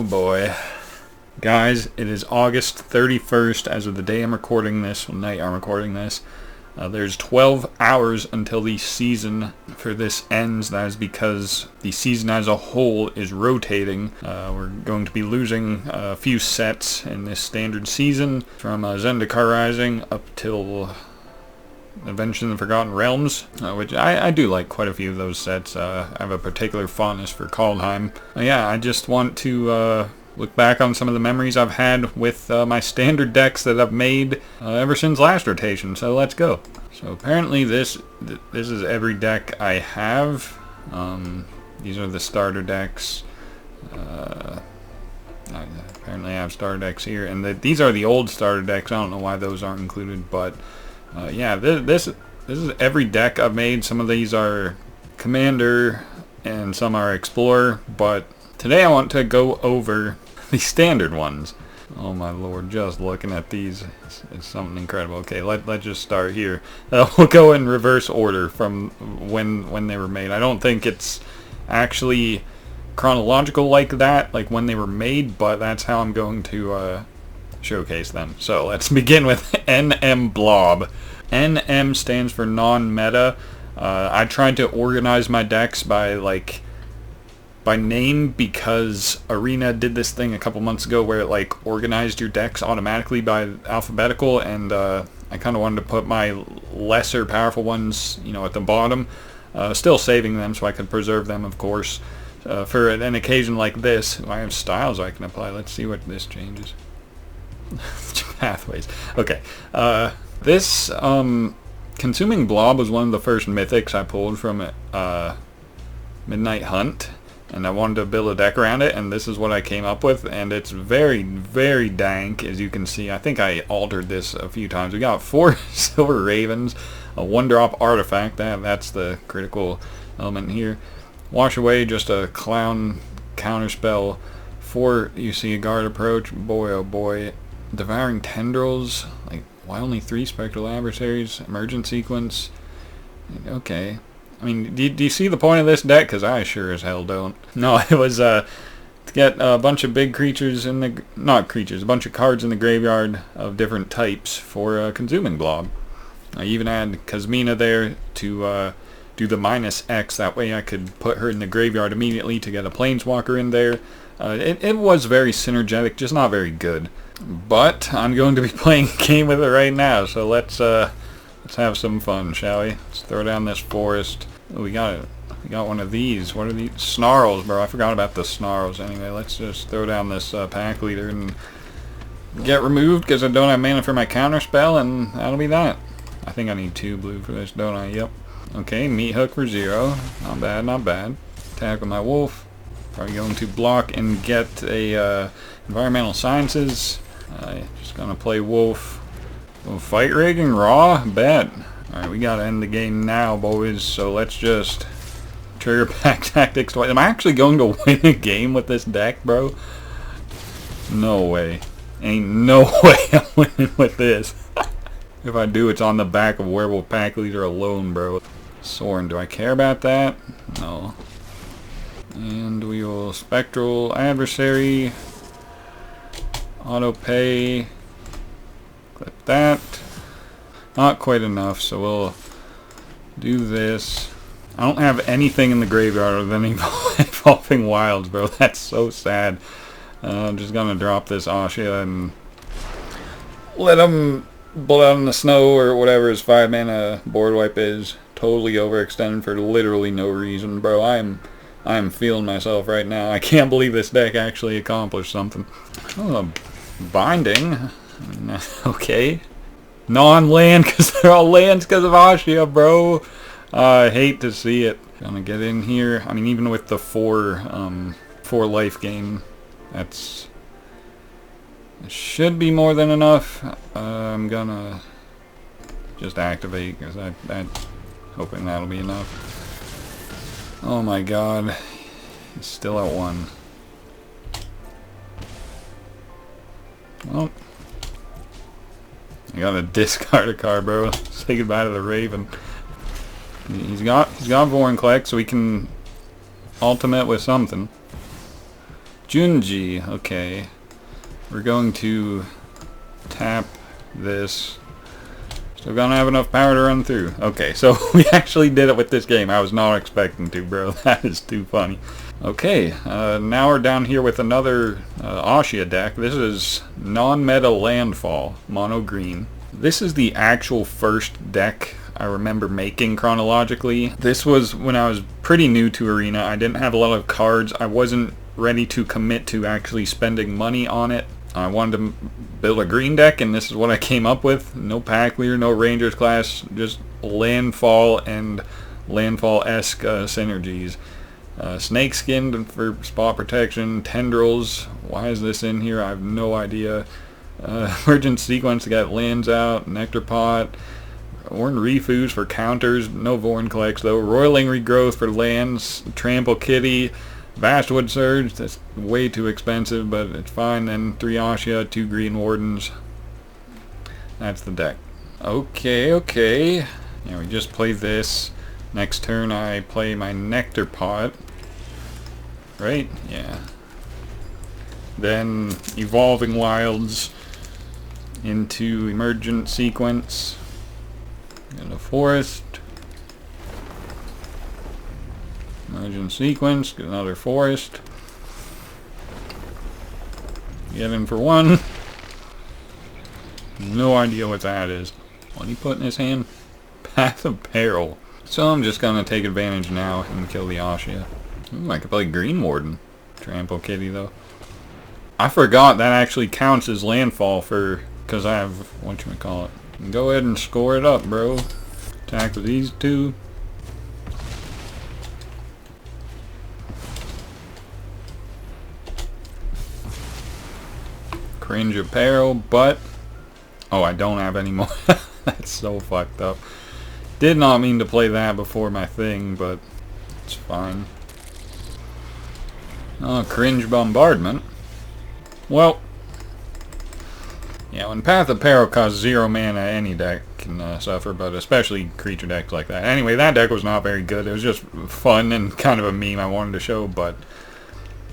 boy. Guys, it is August 31st as of the day I'm recording this, night I'm recording this. There's 12 hours until the season for this ends. That is because the season as a whole is rotating. We're going to be losing a few sets in this standard season from Zendikar Rising up till Adventures in the Forgotten Realms, which I do like quite a few of those sets. I have a particular fondness for Kaldheim. Yeah, I just want to look back on some of the memories I've had with my standard decks that I've made ever since last rotation, so let's go. So apparently this is every deck I have. These are the starter decks. I apparently have starter decks here, and these are the old starter decks. I don't know why those aren't included, but yeah, this is every deck I've made. Some of these are Commander, and some are Explorer, but today I want to go over the standard ones. Oh my lord, just looking at these is something incredible. Okay, let's just start here. We'll go in reverse order from when they were made. I don't think it's actually chronological like that, like when they were made, but that's how I'm going to showcase them. So let's begin with NM Blob. NM stands for non-meta. I tried to organize my decks by name because Arena did this thing a couple months ago where it organized your decks automatically by alphabetical, and I kind of wanted to put my lesser powerful ones, at the bottom, still saving them so I could preserve them, of course, for an occasion like this. I have styles I can apply. Let's see what this changes. Pathways. Okay. This Consuming Blob was one of the first mythics I pulled from Midnight Hunt, and I wanted to build a deck around it, and this is what I came up with, and it's very, very dank, as you can see. I think I altered this a few times. We got 4 Silver Ravens, a 1-drop artifact, that's the critical element here. Wash Away, just a clown counterspell. 4, you see a guard approach, boy oh boy. Devouring Tendrils, why only 3 Spectral Adversaries? Emergent Sequence, okay. I mean, do you see the point of this deck? Because I sure as hell don't. No, it was to get a bunch of big creatures in the... Not creatures, a bunch of cards in the graveyard of different types for Consuming Blob. I even had Kazmina there to do the -X. That way I could put her in the graveyard immediately to get a Planeswalker in there. It was very synergetic, just not very good. But I'm going to be playing a game with it right now, so let's have some fun, shall we? Let's throw down this forest. Oh, we got one of these. What are these? Snarls, bro. I forgot about the snarls. Anyway, let's just throw down this pack leader and get removed because I don't have mana for my counter spell, and that'll be that. I think I need 2 blue for this, don't I? Yep. Okay, Meat Hook for 0. Not bad, not bad. Attack with my wolf. Probably going to block and get a Environmental Sciences. Just gonna play wolf. Oh, fight rigging raw? Bet. Alright, we gotta end the game now, boys. So let's just trigger pack tactics twice. Am I actually going to win a game with this deck, bro? No way. Ain't no way I'm winning with this. If I do, it's on the back of Werewolf Pack Leader alone, bro. Sorin, do I care about that? No. And we will Spectral Adversary. Auto pay. Clip that. Not quite enough, so we'll do this. I don't have anything in the graveyard other than Evolving Wilds, bro. That's so sad. I'm just gonna drop this Asha and let him blow out in the snow or whatever his 5-mana board wipe is. Totally overextended for literally no reason, bro. I'm feeling myself right now. I can't believe this deck actually accomplished something. Oh, binding. Okay. Non-land because they're all lands because of Asha, bro. I hate to see it. Gonna get in here. I mean, even with the 4 life gain, it should be more than enough. I'm gonna just activate because I'm hoping that'll be enough. Oh my god. He's still at 1. Well, I gotta discard a card, bro. Say goodbye to the Raven. He's got Vorinclex, so he can ultimate with something. Junji, okay. We're going to tap this. Still gonna have enough power to run through. Okay, so we actually did it with this game. I was not expecting to, bro. That is too funny. Okay, now we're down here with another Ashia deck. This is non-meta landfall, mono green. This is the actual first deck I remember making chronologically. This was when I was pretty new to Arena. I didn't have a lot of cards. I wasn't ready to commit to actually spending money on it. I wanted to build a green deck, and this is what I came up with. No pack leader, no Rangers class, just landfall and landfall-esque synergies. Snake skin for spot protection, tendrils. Why is this in here? I have no idea. Emergent sequence to get lands out, nectar pot, Orn Refuse for counters, no Vorn collects though, Roiling Regrowth for lands, Trample Kitty, Vastwood Surge, that's way too expensive, but it's fine. Then 3 Ashia, 2 Green Wardens. That's the deck. Okay, okay. Yeah, we just played this. Next turn I play my Nectar Pot. Right? Yeah. Then Evolving Wilds into Emergent Sequence. And a Forest. Emergent Sequence, get another Forest. Get in for 1. No idea what that is. What did he put in his hand? Path of Peril. So I'm just gonna take advantage now and kill the Ashia. Ooh, I could play Green Warden. Trample Kitty though. I forgot that actually counts as landfall for, because I have, whatchamacallit. Go ahead and score it up, bro. Attack with these 2. Cringe Apparel, but oh, I don't have any more. That's so fucked up. Did not mean to play that before my thing, but it's fine. Oh, Cringe Bombardment. Well, yeah, when Path of Peril costs 0 mana, any deck can suffer, but especially creature decks like that. Anyway, that deck was not very good. It was just fun and kind of a meme I wanted to show, but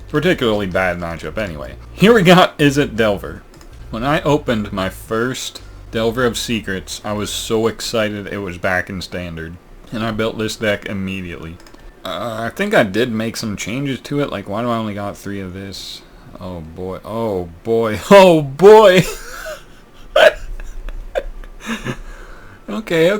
particularly bad matchup anyway. Here we got Izzet Delver. When I opened my first Delver of Secrets, I was so excited it was back in Standard. And I built this deck immediately. I think I did make some changes to it, like why do I only got 3 of this? Oh boy, oh boy, oh boy! Okay.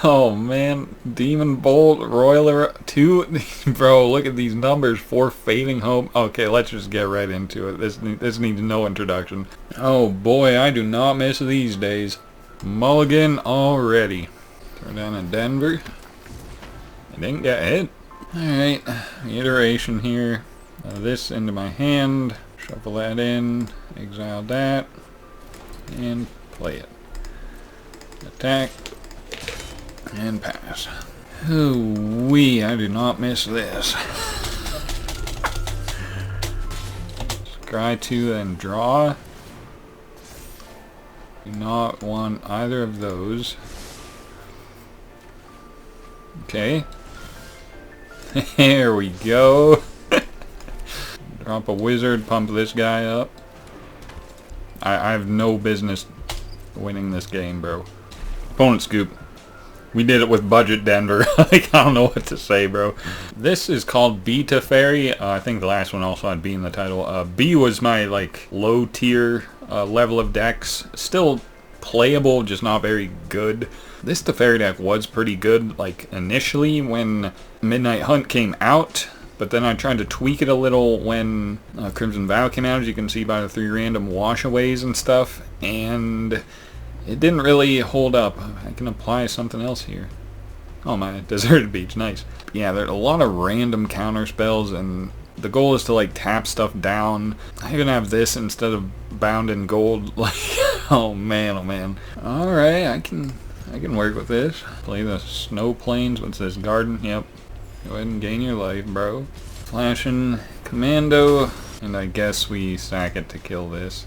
Oh man, Demon Bolt, Roiler, 2. Bro, look at these numbers. 4 Fading Hope. Okay, let's just get right into it. This needs no introduction. Oh boy, I do not miss these days. Mulligan already. Throw down a Denver. I didn't get hit. Alright, iteration here. This into my hand. Shuffle that in. Exile that. And play it. Attack. And pass. Ooh-wee, I do not miss this. Scry 2 and draw. Do not want either of those. Okay. There we go. Drop a wizard, pump this guy up. I have no business winning this game, bro. Opponent scoop. We did it with budget Denver. Like, I don't know what to say, bro. This is called Beta Fairy. I think the last one also had B in the title. B was my, like, low tier level of decks. Still playable, just not very good. This Teferi deck was pretty good, like, initially when Midnight Hunt came out. But then I tried to tweak it a little when Crimson Vow came out, as you can see by the 3 random washaways and stuff. And it didn't really hold up. I can apply something else here. Oh, my Deserted Beach, nice. Yeah, there's a lot of random counter spells, and the goal is to, like, tap stuff down. I even have this instead of Bound in Gold. Like, oh man, oh man. Alright, I can work with this. Play the Snow Plains. What's this? Garden? Yep. Go ahead and gain your life, bro. Flashing Commando, and I guess we sack it to kill this.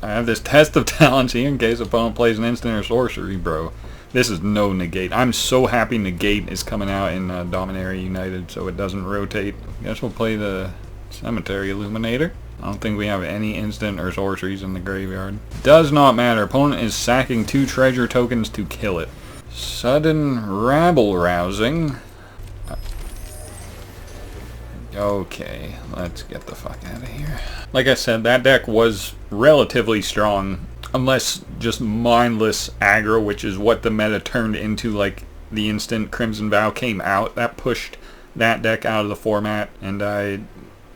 I have this Test of Talents here in case opponent plays an instant or sorcery, bro. This is no negate. I'm so happy negate is coming out in Dominaria United so it doesn't rotate. I guess we'll play the Cemetery Illuminator. I don't think we have any instant or sorceries in the graveyard. Does not matter. Opponent is sacking 2 treasure tokens to kill it. Sudden rabble rousing. Okay, let's get the fuck out of here. Like I said, that deck was relatively strong, unless just mindless aggro, which is what the meta turned into. Like the instant Crimson Vow came out, that pushed that deck out of the format, and I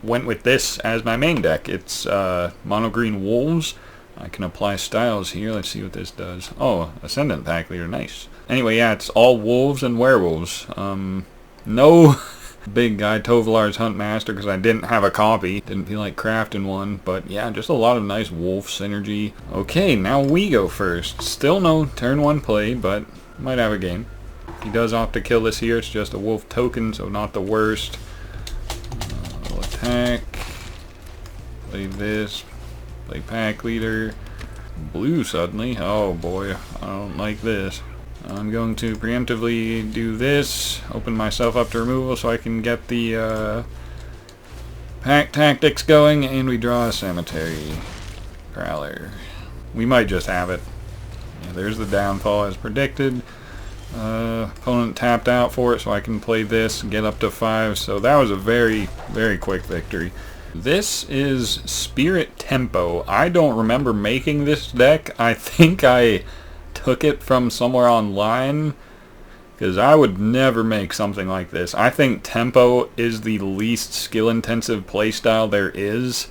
went with this as my main deck. It's mono green wolves. I can apply styles here. Let's see what this does. Oh, Ascendant Pack Leader, nice. Anyway, yeah, it's all wolves and werewolves. No big guy Tovolar's Hunt Master because I didn't have a copy. Didn't feel like crafting one, but yeah, just a lot of nice wolf synergy. Okay, now we go first. Still no turn 1 play, but might have a game. If he does opt to kill this here, it's just a wolf token, so not the worst. I'll attack. Play this. Play Pack Leader. Blue suddenly. Oh boy, I don't like this. I'm going to preemptively do this. Open myself up to removal so I can get the pack tactics going, and we draw a Cemetery Prowler. We might just have it. Yeah, there's the downfall as predicted. Opponent tapped out for it, so I can play this and get up to 5. So that was a very, very quick victory. This is Spirit Tempo. I don't remember making this deck. I think I took it from somewhere online, because I would never make something like this. I think Tempo is the least skill-intensive playstyle there is.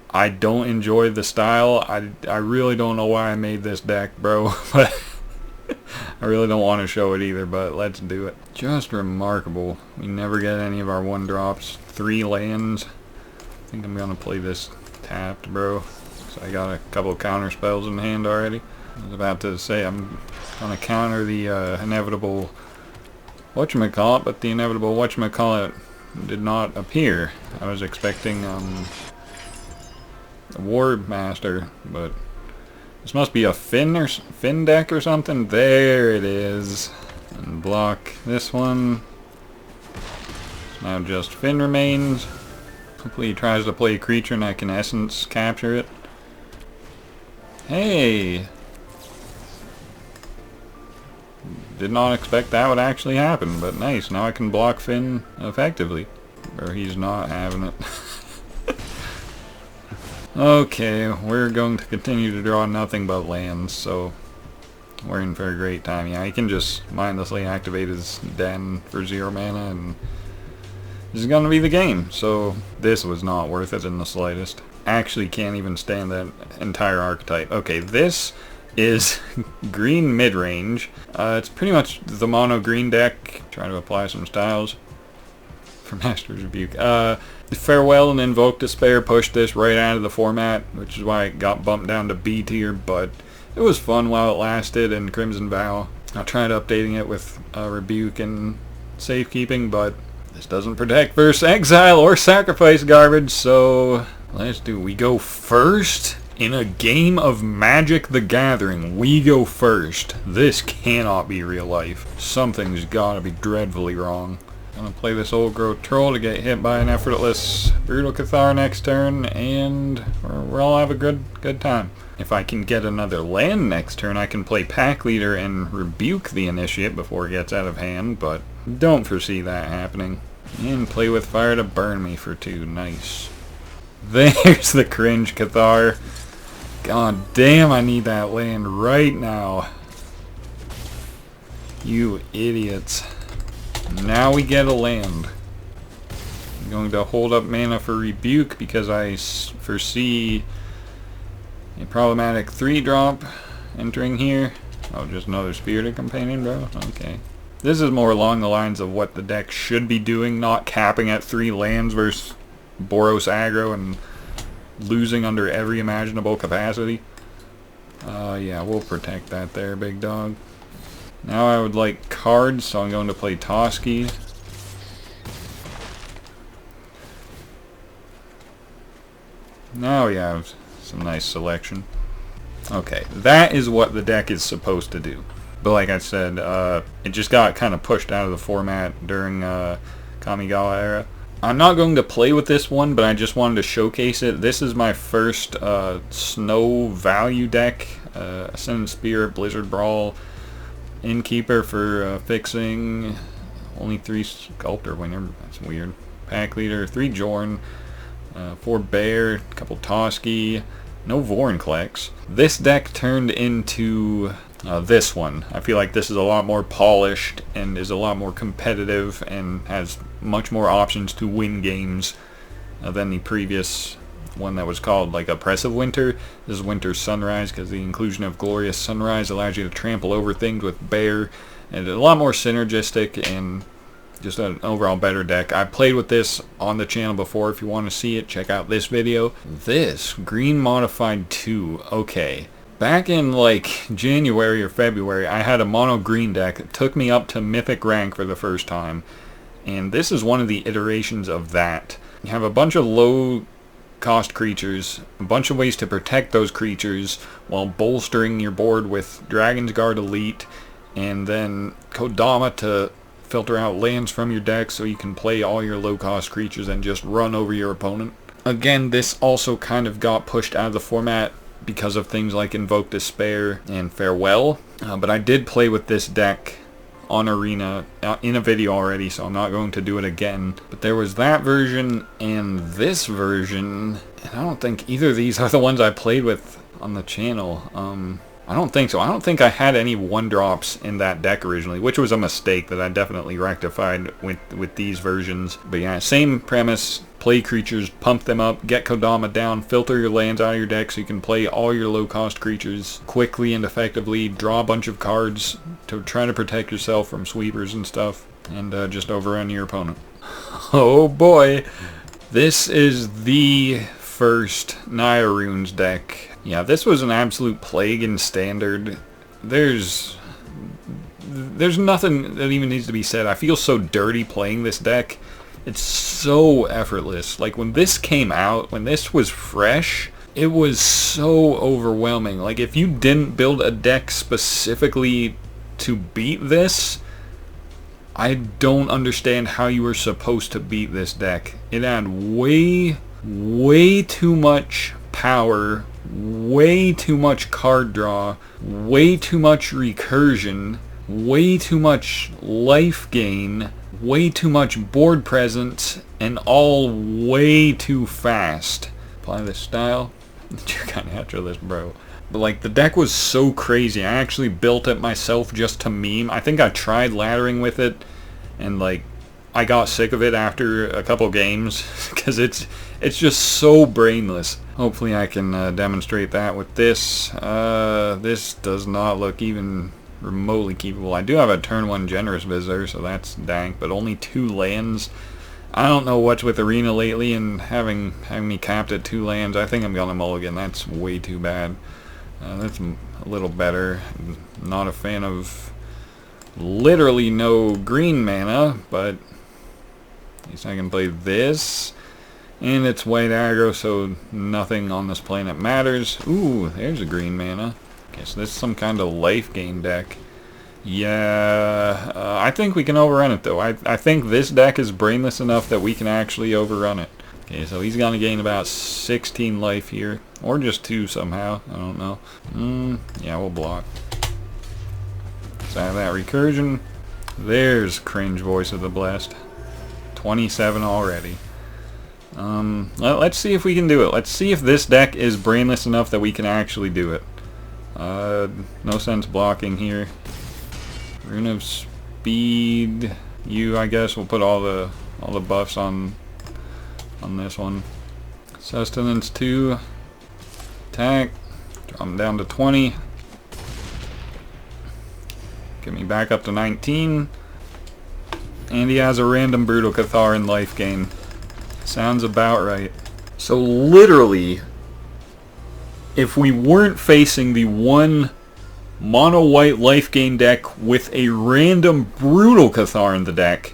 I don't enjoy the style. I really don't know why I made this deck, bro. But I really don't want to show it either, but let's do it. Just remarkable. We never get any of our 1-drops. 3 lands. I think I'm going to play this tapped, bro. So I got a couple of counter spells in hand already. I was about to say I'm going to counter the inevitable whatchamacallit, but the inevitable whatchamacallit did not appear. I was expecting a Ward Master, but this must be a Finn deck or something. There it is. And block this one. So now just Finn remains. Hopefully he tries to play a creature and I can Essence capture it. Hey! Did not expect that would actually happen, but nice. Now I can block Finn effectively. Or he's not having it. Okay, we're going to continue to draw nothing but lands, so we're in for a great time. Yeah, he can just mindlessly activate his den for 0 mana, and this is going to be the game. So this was not worth it in the slightest. Actually can't even stand that entire archetype. Okay, this is green mid-range. It's pretty much the mono green deck. Try to apply some styles for Master's Rebuke. Farewell and Invoke Despair pushed this right out of the format, which is why it got bumped down to B tier, but it was fun while it lasted. And Crimson Vow, I tried updating it with Rebuke and Safekeeping, but this doesn't protect versus Exile or Sacrifice garbage, so let's do. We go first in a game of Magic the Gathering. We go first. This cannot be real life. Something's gotta be dreadfully wrong. Gonna play this Old Growth Troll to get hit by an effortless Brutal Cathar next turn, and we'll have a good time. If I can get another land next turn, I can play Pack Leader and Rebuke the Initiate before it gets out of hand, but don't foresee that happening. And play with Fire to burn me for 2. Nice. There's the cringe Cathar. God damn, I need that land right now. You idiots. Now we get a land. I'm going to hold up mana for Rebuke because I foresee a problematic 3-drop entering here. Oh, just another Spirited Companion, bro? Okay. This is more along the lines of what the deck should be doing, not capping at 3 lands versus Boros aggro and losing under every imaginable capacity. Yeah, we'll protect that there, big dog. Now I would like cards, so I'm going to play Toski. Now we have some nice selection. Okay, that is what the deck is supposed to do. But like I said, it just got kind of pushed out of the format during Kamigawa era. I'm not going to play with this one, but I just wanted to showcase it. This is my first snow value deck. Ascendant Spear, Blizzard Brawl, Innkeeper for fixing, only 3 Sculptor Winger, that's weird. Pack Leader, 3 Jorn, 4 Bear, a couple Toski, no Vorinclex. This deck turned into this one. I feel like this is a lot more polished and is a lot more competitive and has much more options to win games than the previous one that was called like Oppressive Winter. This is Winter Sunrise because the inclusion of Glorious Sunrise allows you to trample over things with Bear, and a lot more synergistic and just an overall better deck. I played with this on the channel before. If you want to see it, check out this video. This Green Modified 2, okay. Back in like January or February, I had a mono green deck. It took me up to Mythic rank for the first time, and this is one of the iterations of that. You have a bunch of low cost creatures, a bunch of ways to protect those creatures while bolstering your board with Dragon's Guard Elite, and then Kodama to filter out lands from your deck so you can play all your low cost creatures and just run over your opponent. Again, this also kind of got pushed out of the format because of things like Invoke Despair and Farewell, but I did play with this deck on Arena in a video already, so I'm not going to do it again. But there was that version and this version, and I don't think either of these are the ones I played with on the channel. I don't think so. I don't think I had any 1-drops in that deck originally, which was a mistake that I definitely rectified with these versions. But yeah, same premise. Play creatures, pump them up, get Kodama down, filter your lands out of your deck so you can play all your low-cost creatures quickly and effectively, draw a bunch of cards to try to protect yourself from sweepers and stuff, and just overrun your opponent. Oh boy! This is the first Naya Runes deck. Yeah, this was an absolute plague in Standard. There's nothing that even needs to be said. I feel so dirty playing this deck. It's so effortless. Like, when this came out, when this was fresh, it was so overwhelming. Like, if you didn't build a deck specifically to beat this, I don't understand how you were supposed to beat this deck. It had way too much power, way too much card draw, way too much recursion, way too much life gain, way too much board presence, and all way too fast. Apply this style. You're kind of after this, bro. But like, the deck was so crazy. I actually built it myself just to meme. I think I tried laddering with it, and like, I got sick of it after a couple games because it's just so brainless. Hopefully I can demonstrate that with this. This does not look even remotely keepable. I do have a turn 1 Generous Visitor, so that's dank, but only 2 lands. I don't know what's with Arena lately, and having me capped at 2 lands, I think I'm gonna mulligan. That's way too bad. That's a little better. Not a fan of literally no green mana, but at least I can play this. And it's white aggro, so nothing on this planet matters. Ooh, there's a green mana. Okay, so this is some kind of life gain deck. Yeah, I think we can overrun it though. I think this deck is brainless enough that we can actually overrun it. Okay, so he's gonna gain about 16 life here. Or just 2 somehow, I don't know. Yeah, we'll block. So I have that recursion. There's Cringe Voice of the Blessed. 27 already. Let's see if we can do it. Let's see if this deck is brainless enough that we can actually do it. No sense blocking here. Rune of Speed. I guess we'll put all the buffs on this one. Sustenance 2. Attack. Drop him down to 20. Get me back up to 19. And he has a random Brutal Catharan life gain. Sounds about right. So literally, if we weren't facing the one mono white life gain deck with a random Brutal Cathar in the deck,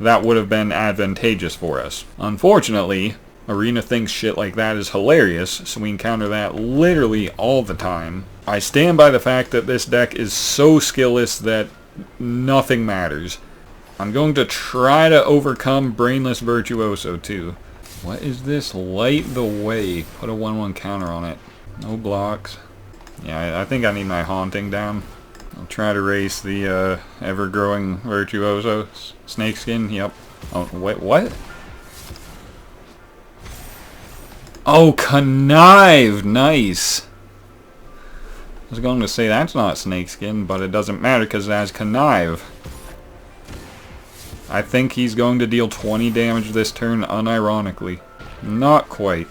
that would have been advantageous for us. Unfortunately, Arena thinks shit like that is hilarious, so we encounter that literally all the time. I stand by the fact that this deck is so skillless that nothing matters. I'm going to try to overcome Brainless Virtuoso too. What is this? Light the Way. Put a 1/1 counter on it. No blocks. Yeah, I think I need my Haunting down. I'll try to race the ever-growing Virtuoso. Snakeskin, yep. Oh, wait, what? Oh, Connive! Nice! I was going to say that's not Snakeskin, but it doesn't matter because it has Connive. I think he's going to deal 20 damage this turn, unironically. Not quite.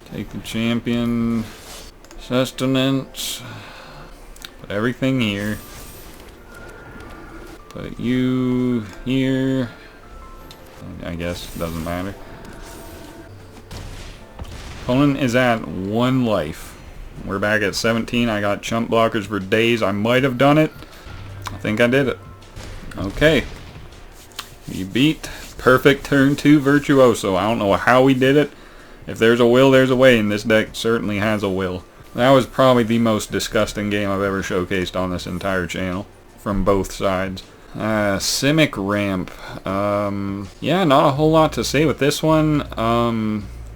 Take the champion. Sustenance. Put everything here. Put you here. I guess, doesn't matter. Opponent is at 1 life. We're back at 17. I got chump blockers for days. I might have done it. I think I did it. Okay. We beat perfect turn 2 Virtuoso. I don't know how we did it. If there's a will, there's a way, and this deck certainly has a will. That was probably the most disgusting game I've ever showcased on this entire channel. From both sides. Simic Ramp. Yeah, not a whole lot to say with this one.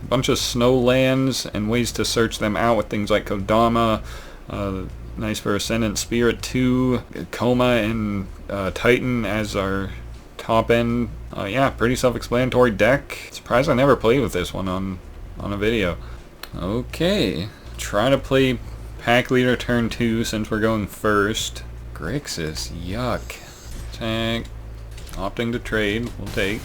Bunch of snow lands and ways to search them out with things like Kodama. Nice for Ascendant Spirit 2. Coma and Titan as our top end. Yeah, pretty self-explanatory deck. Surprised I never played with this one on a video. Okay. Try to play Pack Leader turn 2 since we're going first. Grixis, yuck. Attack. Opting to trade, we'll take.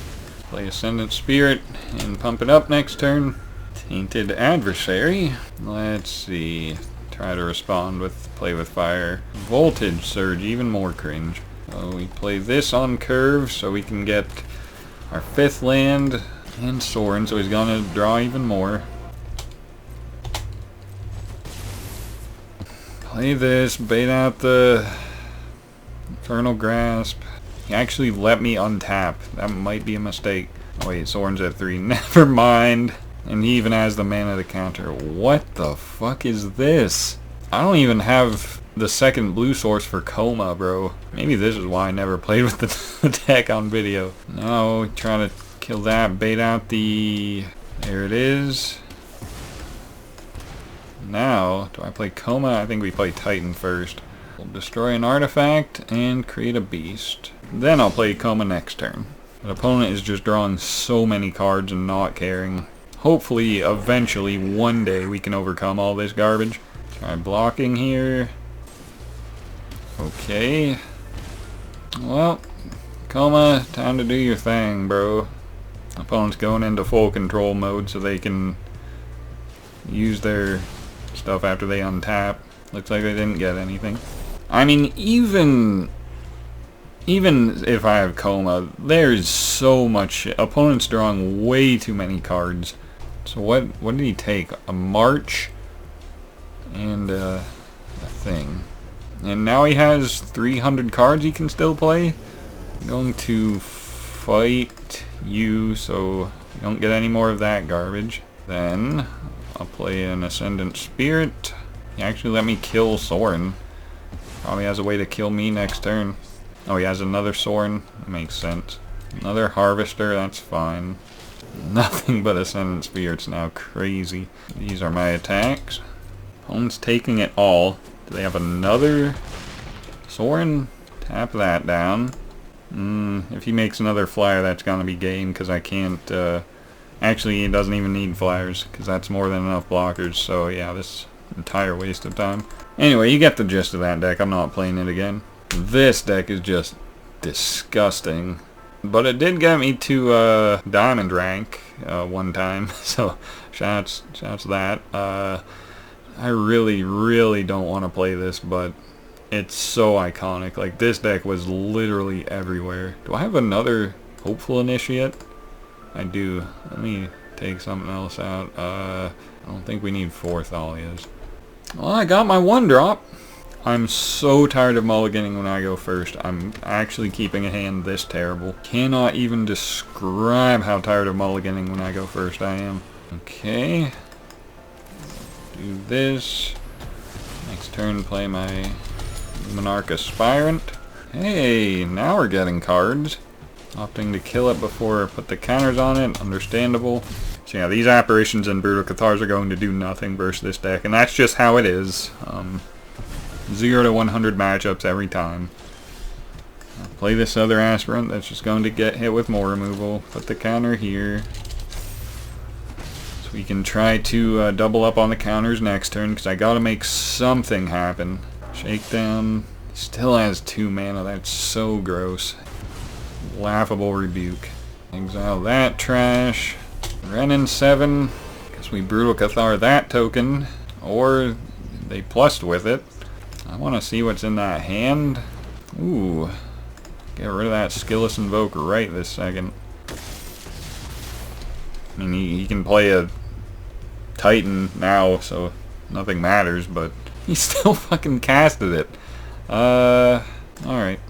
Play Ascendant Spirit and pump it up next turn. Tainted Adversary. Let's see. Try to respond with Play with Fire. Voltage Surge, even more cringe. So we play this on curve so we can get our 5th land and Sorin, so he's gonna draw even more. Play this, bait out the Infernal Grasp. He actually let me untap. That might be a mistake. Oh wait, Sorin's at 3. Never mind. And he even has the mana to counter. What the fuck is this? I don't even have the second blue source for Coma, bro. Maybe this is why I never played with the deck on video. No, trying to kill that, bait out the... There it is. Now, do I play Coma? I think we play Titan first. We'll destroy an artifact and create a beast. Then I'll play Coma next turn. The opponent is just drawing so many cards and not caring. Hopefully, eventually, one day we can overcome all this garbage. Try blocking here. Okay. Well, Coma, time to do your thing, bro. Opponent's going into full control mode so they can use their stuff after they untap. Looks like they didn't get anything. I mean, even if I have Coma, there's so much. Opponent's drawing way too many cards. So what did he take? A March and a thing. And now he has 300 cards he can still play. I'm going to fight you so you don't get any more of that garbage. Then I'll play an Ascendant Spirit. He actually let me kill Sorin. Probably has a way to kill me next turn. Oh, he has another Sorin. That makes sense. Another Harvester, that's fine. Nothing but Ascendant Spirits now. Crazy. These are my attacks. Opponent's taking it all. Do they have another Sorin? Tap that down. If he makes another flyer, that's gonna be game, because I can't... Actually, he doesn't even need flyers, because that's more than enough blockers. So yeah, this entire waste of time. Anyway, you get the gist of that deck. I'm not playing it again. This deck is just disgusting. But it did get me to diamond rank one time, so shouts to that. I really don't want to play this, but it's so iconic. Like, this deck was literally everywhere. Do I have another Hopeful Initiate? I do. Let me take something else out. I don't think we need 4 Thalias. Well, I got my 1-drop. I'm so tired of mulliganing when I go first. I'm actually keeping a hand this terrible. Cannot even describe how tired of mulliganing when I go first I am. Okay. Do this. Next turn, play my Monarch Aspirant. Hey, now we're getting cards. Opting to kill it before I put the counters on it, understandable. So yeah, these apparitions and Brutal Cathars are going to do nothing versus this deck, and that's just how it is. 0 to 100 matchups every time. I'll play this other aspirant that's just going to get hit with more removal. Put the counter here. So we can try to double up on the counters next turn, because I gotta make something happen. Shakedown. Still has 2 mana, that's so gross. Laughable Rebuke. Exile that trash. Renin 7. Guess we Brutal Cathar that token. Or they plussed with it. I want to see what's in that hand. Ooh. Get rid of that Skillless Invoke right this second. I mean, he can play a Titan now, so nothing matters, but he still fucking casted it. Alright.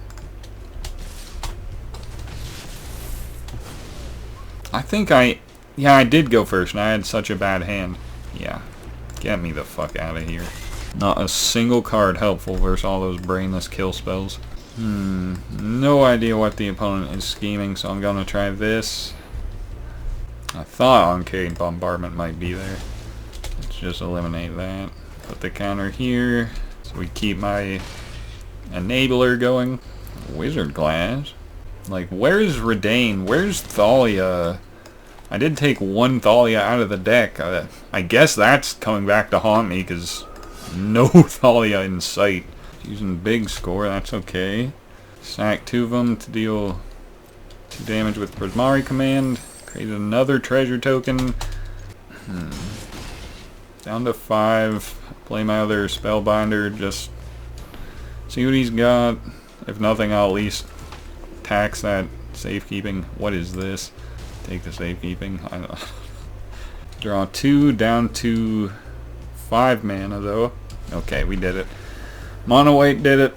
Yeah, I did go first, and I had such a bad hand. Yeah. Get me the fuck out of here. Not a single card helpful versus all those brainless kill spells. No idea what the opponent is scheming, so I'm gonna try this. I thought Arcane Bombardment might be there. Let's just eliminate that. Put the counter here, so we keep my enabler going. Wizard Glass. Like, where's Redain? Where's Thalia? I did take 1 Thalia out of the deck. I guess that's coming back to haunt me, because no Thalia in sight. Using big score, that's okay. Sack 2 of them to deal 2 damage with Prismari Command. Created another treasure token. Down to 5. Play my other Spellbinder, just see what he's got. If nothing, I'll at least tax that safekeeping. What is this? Take the safekeeping. I don't know. Draw 2, down to 5 mana though. Okay, we did it. Mono White did it.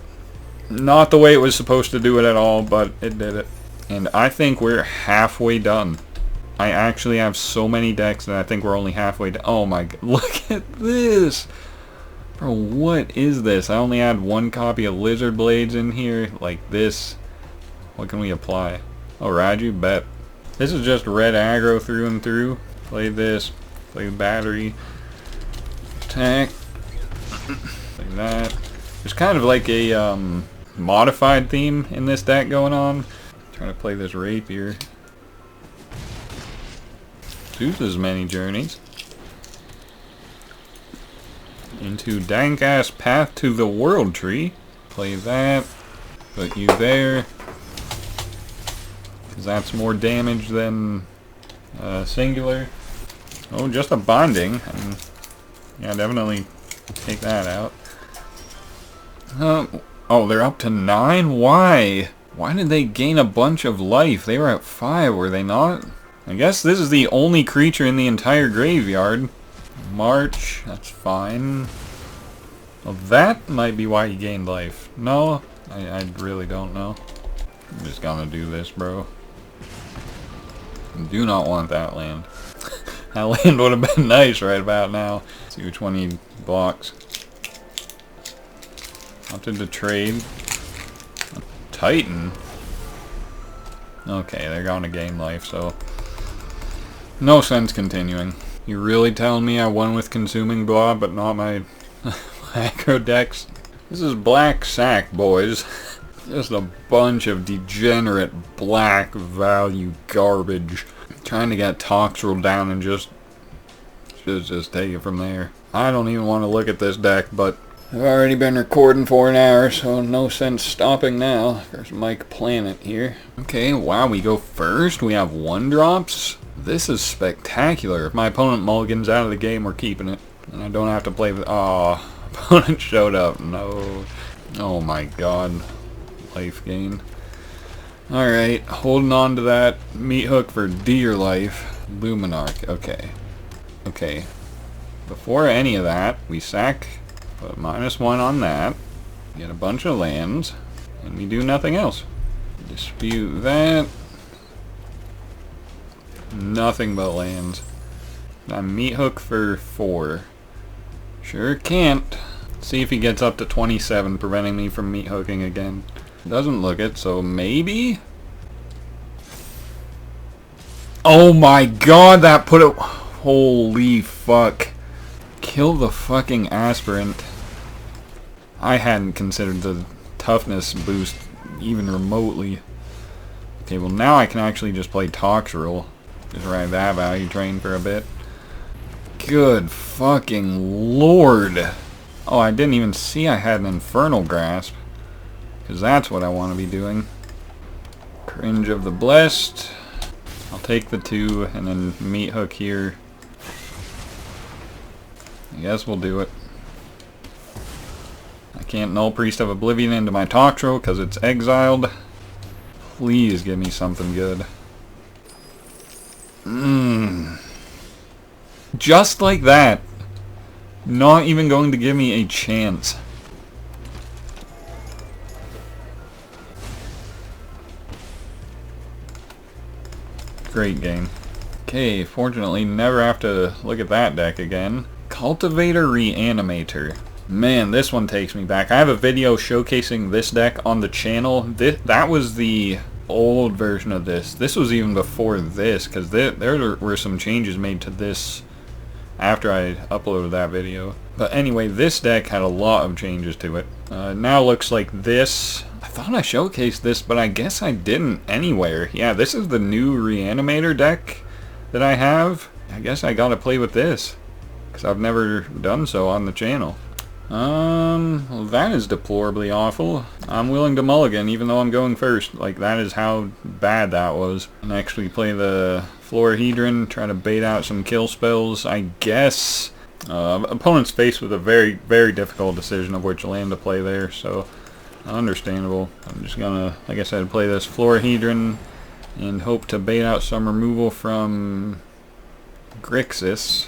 Not the way it was supposed to do it at all, but it did it. And I think we're halfway done. I actually have so many decks that I think we're only halfway done. Oh my god, look at this! Bro, what is this? I only had 1 copy of Lizard Blades in here. Like this. What can we apply? Oh, Raju, bet. This is just red aggro through and through. Play this. Play the battery. Attack. Like that. There's kind of like a modified theme in this deck going on. Trying to play this Rapier. Zeus's Many Journeys. Into dank-ass Path to the World Tree. Play that. Put you there. Because that's more damage than singular. Oh, just a bonding. Yeah, definitely take that out. Oh, they're up to 9? Why? Why did they gain a bunch of life? They were at 5, were they not? I guess this is the only creature in the entire graveyard. March, that's fine. Well, that might be why he gained life. No, I really don't know. I'm just gonna do this, bro. Do not want that land. That land would have been nice right about now. Let's see which one he blocks. Opted to trade. Titan? Okay, they're going to gain life, so no sense continuing. You really telling me I won with Consuming Blob, but not my aggro decks? This is Black Sack, boys. Just a bunch of degenerate black value garbage. Trying to get Toxrill down and just take it from there. I don't even want to look at this deck, but I've already been recording for an hour, so no sense stopping now. There's Mike Planet here. Okay, wow, we go first. We have 1-drops. This is spectacular. If my opponent mulligans out of the game, we're keeping it. And I don't have to play with... Aw, opponent showed up. No. Oh my god. Life gain. Alright, holding on to that meat hook for dear life. Luminarch. Okay. Okay. Before any of that, we sack... Put -1 on that. Get a bunch of lands. And we do nothing else. Dispute that. Nothing but lands. I meat hook for 4. Sure can't. See if he gets up to 27, preventing me from meat hooking again. Doesn't look it, so maybe? Oh my god, that put it... Holy fuck. Kill the fucking aspirant. I hadn't considered the toughness boost even remotely. Okay, well now I can actually just play Toxrill. Just ride that value train for a bit. Good fucking lord. Oh, I didn't even see I had an Infernal Grasp. Because that's what I want to be doing. Cringe of the Blessed. I'll take the 2 and then Meat Hook here. I guess we'll do it. I can't Null Priest of Oblivion into my Toxrill because it's exiled. Please give me something good. Just like that. Not even going to give me a chance. Great game. Okay, fortunately never have to look at that deck again. Cultivator Reanimator. Man, this one takes me back. I have a video showcasing this deck on the channel. That was the old version of this. This was even before this, because there were some changes made to this after I uploaded that video. But anyway, this deck had a lot of changes to it. Now looks like this. I thought I showcased this, but I guess I didn't anywhere. Yeah, this is the new Reanimator deck that I have. I guess I gotta play with this, because I've never done so on the channel. Well, that is deplorably awful. I'm willing to mulligan even though I'm going first. Like, that is how bad that was. Next we play the Florahedron, try to bait out some kill spells, I guess. Opponent's faced with a very, very difficult decision of which land to play there, so understandable. I'm just gonna, like I said, play this Florahedron and hope to bait out some removal from Grixis.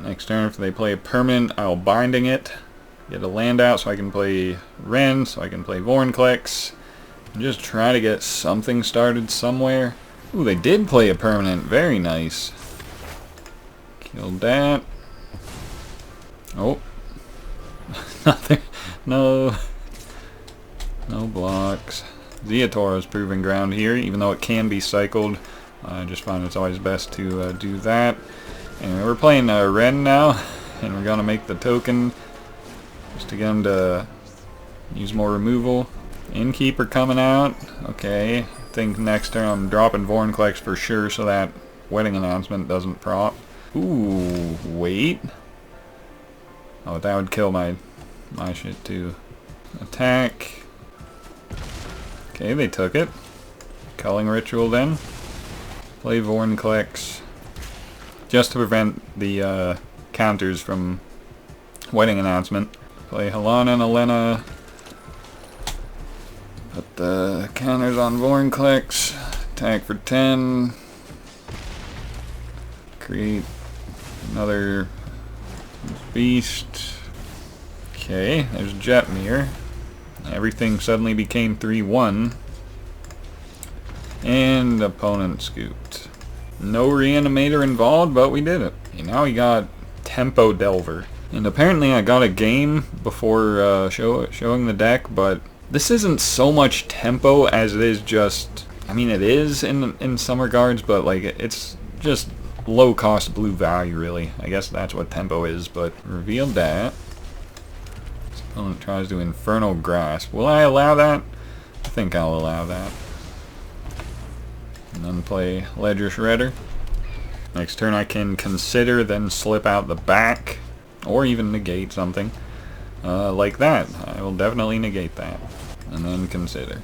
Next turn, if they play a permanent, I'll Binding it. Get a land out so I can play Ren, so I can play Vorinclex. And just try to get something started somewhere. Ooh, they did play a permanent. Very nice. Killed that. Oh. Nothing. No. No blocks. Zeatora is proving ground here, even though it can be cycled. I just find it's always best to do that. Anyway, we're playing Ren now, and we're going to make the token just to get him to use more removal. Innkeeper coming out. Okay, I think next turn I'm dropping Vorinclex for sure so that Wedding Announcement doesn't prop. Ooh, wait. Oh, that would kill my shit too. Attack. Okay, they took it. Culling Ritual then. Play Vorinclex. Just to prevent the counters from Wedding Announcement. Play Helana and Elena. Put the counters on Vorinclex. Attack for 10. Create another beast. Okay, there's Jetmir. Everything suddenly became 3-1. And opponent scooped. No Reanimator involved, but we did it. Okay, now we got Tempo Delver. And apparently I got a game before showing the deck, but this isn't so much tempo as it is just... I mean, it is in some regards, but like it's just low-cost blue value, really. I guess that's what tempo is, but revealed that. This opponent tries to Infernal Grasp. Will I allow that? I think I'll allow that. And then play Ledger Shredder. Next turn I can consider, then slip out the back, or even negate something. Like that. I will definitely negate that. And then consider.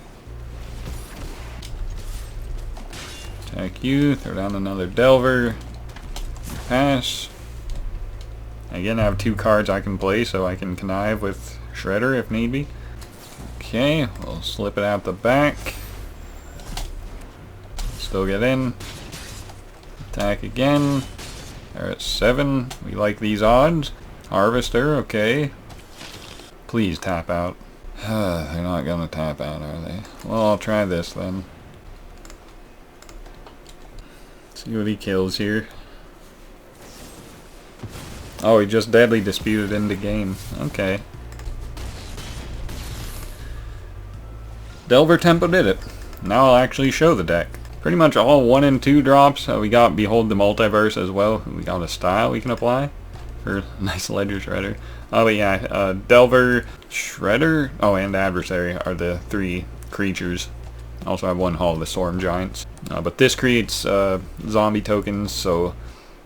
Attack you, throw down another Delver. Pass. Again, I have 2 cards I can play, so I can connive with Shredder if need be. Okay, we'll slip it out the back. Still get in. Attack again. They're at 7. We like these odds. Harvester, okay. Please tap out. They're not gonna tap out, are they? Well, I'll try this then. See what he kills here. Oh, he just Deadly Disputed into game. Okay. Delver Tempo did it. Now I'll actually show the deck. Pretty much all 1 and 2 drops. We got Behold the Multiverse as well. We got a style we can apply for a nice Ledger Shredder. Oh, but yeah, Delver, Shredder, oh, and Adversary are the 3 creatures. Also have 1 Hall of the Storm Giants. But this creates zombie tokens, so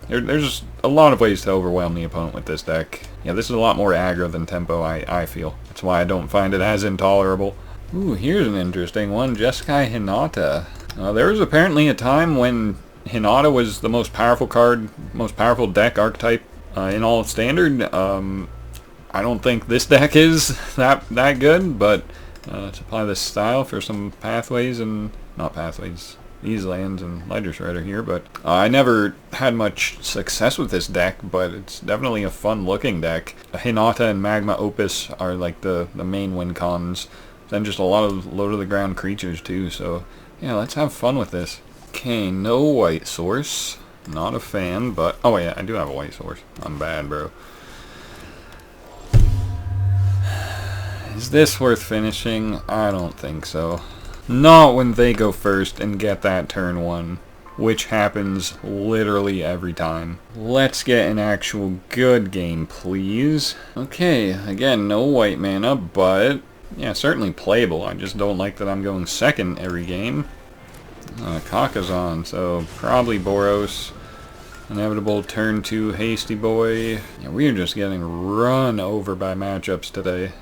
there's a lot of ways to overwhelm the opponent with this deck. Yeah, this is a lot more aggro than Tempo, I feel. That's why I don't find it as intolerable. Ooh, here's an interesting one. Jeskai Hinata. There was apparently a time when Hinata was the most powerful card, most powerful deck archetype in all of Standard. I don't think this deck is that good, but let's apply this style for some pathways and... not pathways, these lands and Ledger Shredder here, but I never had much success with this deck, but it's definitely a fun looking deck. Hinata and Magma Opus are like the main win cons. Then just a lot of low to the ground creatures too, so yeah, let's have fun with this. Okay, no white source. Not a fan, but... oh yeah, I do have a white source. I'm bad, bro. Is this worth finishing? I don't think so. Not when they go first and get that turn 1, which happens literally every time. Let's get an actual good game, please. Okay, again, no white mana, but... yeah, certainly playable. I just don't like that I'm going second every game. Kakazan, so probably Boros. Inevitable turn 2 Hasty Boy. Yeah, we are just getting run over by matchups today.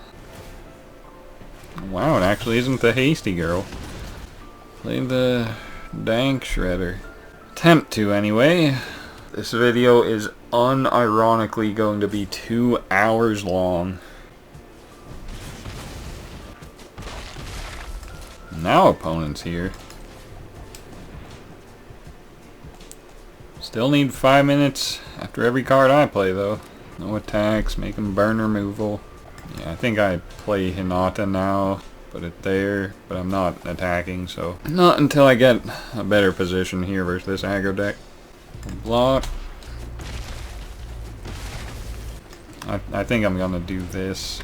Wow, it actually isn't the Hasty Girl. Play the Dank Shredder. Attempt to, anyway. This video is unironically going to be 2 hours long. Now opponent's here. Still need 5 minutes after every card I play, though. No attacks, make him burn removal. Yeah, I think I play Hinata now. Put it there, but I'm not attacking, so... not until I get a better position here versus this aggro deck. Block. I think I'm gonna do this.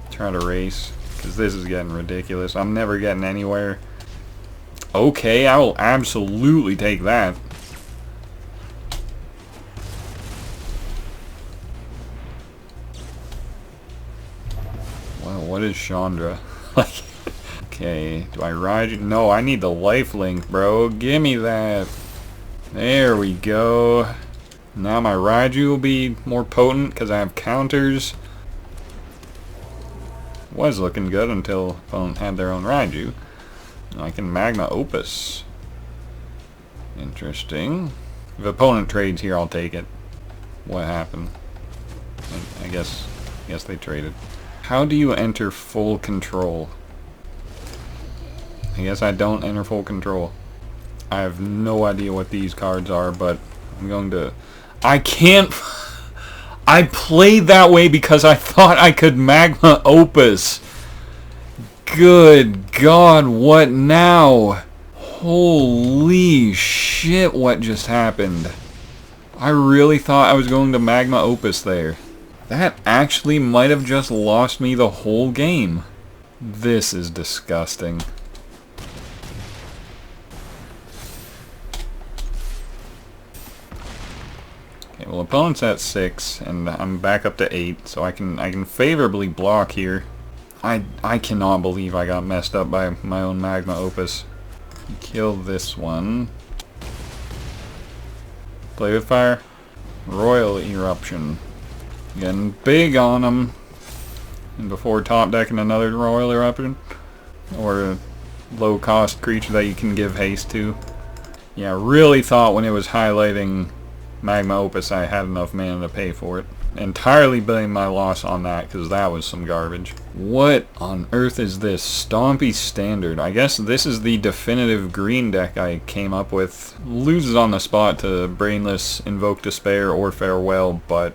Try to race, because this is getting ridiculous. I'm never getting anywhere. Okay, I will absolutely take that. Wow, what is Chandra? Like, okay, do I ride you? No, I need the lifelink, bro. Gimme that. There we go. Now my Raiju will be more potent because I have counters. Was looking good until opponent had their own Raiju. I can Magma Opus. Interesting. If opponent trades here, I'll take it. What happened? I guess they traded. How do you enter full control? I guess I don't enter full control. I have no idea what these cards are, but I'm going to... I can't... I played that way because I thought I could Magma Opus. Good God, what now? Holy shit, what just happened? I really thought I was going to Magma Opus there. That actually might have just lost me the whole game. This is disgusting. Okay, well, opponent's at 6, and I'm back up to 8, so I can favorably block here. I cannot believe I got messed up by my own Magma Opus. Kill this one. Play with fire. Royal Eruption. Getting big on them. And before top decking another Royal Eruption. Or a low cost creature that you can give haste to. Yeah, I really thought when it was highlighting Magma Opus I had enough mana to pay for it. Entirely blame my loss on that because that was some garbage. What on earth is this? Stompy Standard. I guess this is the definitive green deck I came up with. Loses on the spot to Brainless, Invoke Despair, or Farewell, but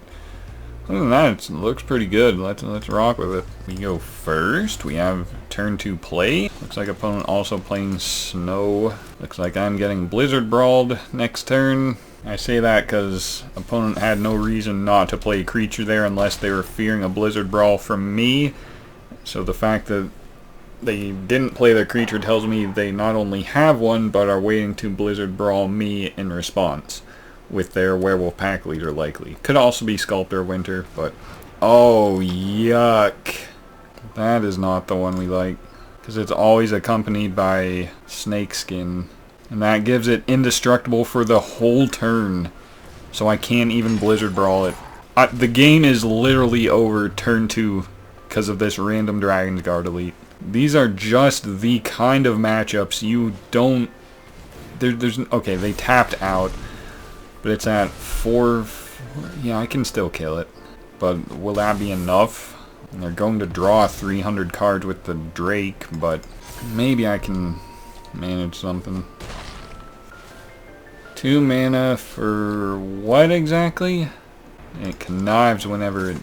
other than that, it looks pretty good. Let's rock with it. We go first. We have turn 2 play. Looks like opponent also playing Snow. Looks like I'm getting Blizzard Brawled next turn. I say that because opponent had no reason not to play creature there unless they were fearing a Blizzard Brawl from me. So the fact that they didn't play their creature tells me they not only have one, but are waiting to Blizzard Brawl me in response with their Werewolf Pack Leader likely. Could also be Sculptor Winter, but... Oh, yuck. That is not the one we like. Because it's always accompanied by Snakeskin. And that gives it indestructible for the whole turn. So I can't even Blizzard Brawl it. The game is literally over turn 2 because of this random Dragon's Guard Elite. These are just the kind of matchups you don't... Okay, they tapped out. But it's at 4... Yeah, I can still kill it. But will that be enough? And they're going to draw 300 cards with the Drake, but maybe I can manage something. 2 mana for what exactly? It connives whenever it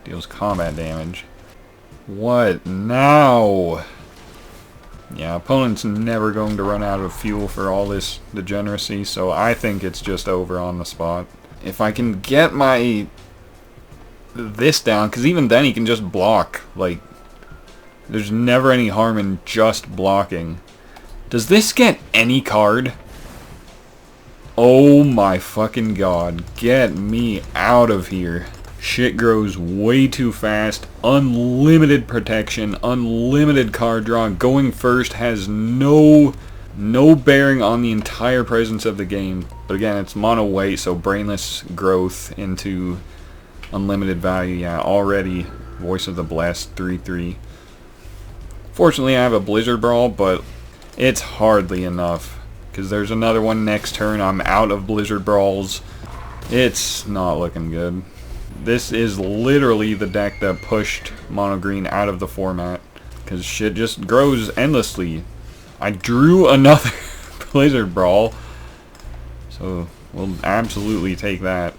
deals combat damage. What now? Yeah, opponent's never going to run out of fuel for all this degeneracy, so I think it's just over on the spot. If I can get my... this down, because even then he can just block. Like, there's never any harm in just blocking. Does this get any card? Oh my fucking god. Get me out of here. Shit grows way too fast. Unlimited protection. Unlimited card draw. Going first has no bearing on the entire presence of the game. But again, it's mono white, so brainless growth into unlimited value. Yeah, already Voice of the Blessed 3/3. Fortunately, I have a Blizzard Brawl, but it's hardly enough. Because there's another one next turn. I'm out of Blizzard Brawls. It's not looking good. This is literally the deck that pushed Mono Green out of the format. Because shit just grows endlessly. I drew another Blizzard Brawl. So we'll absolutely take that.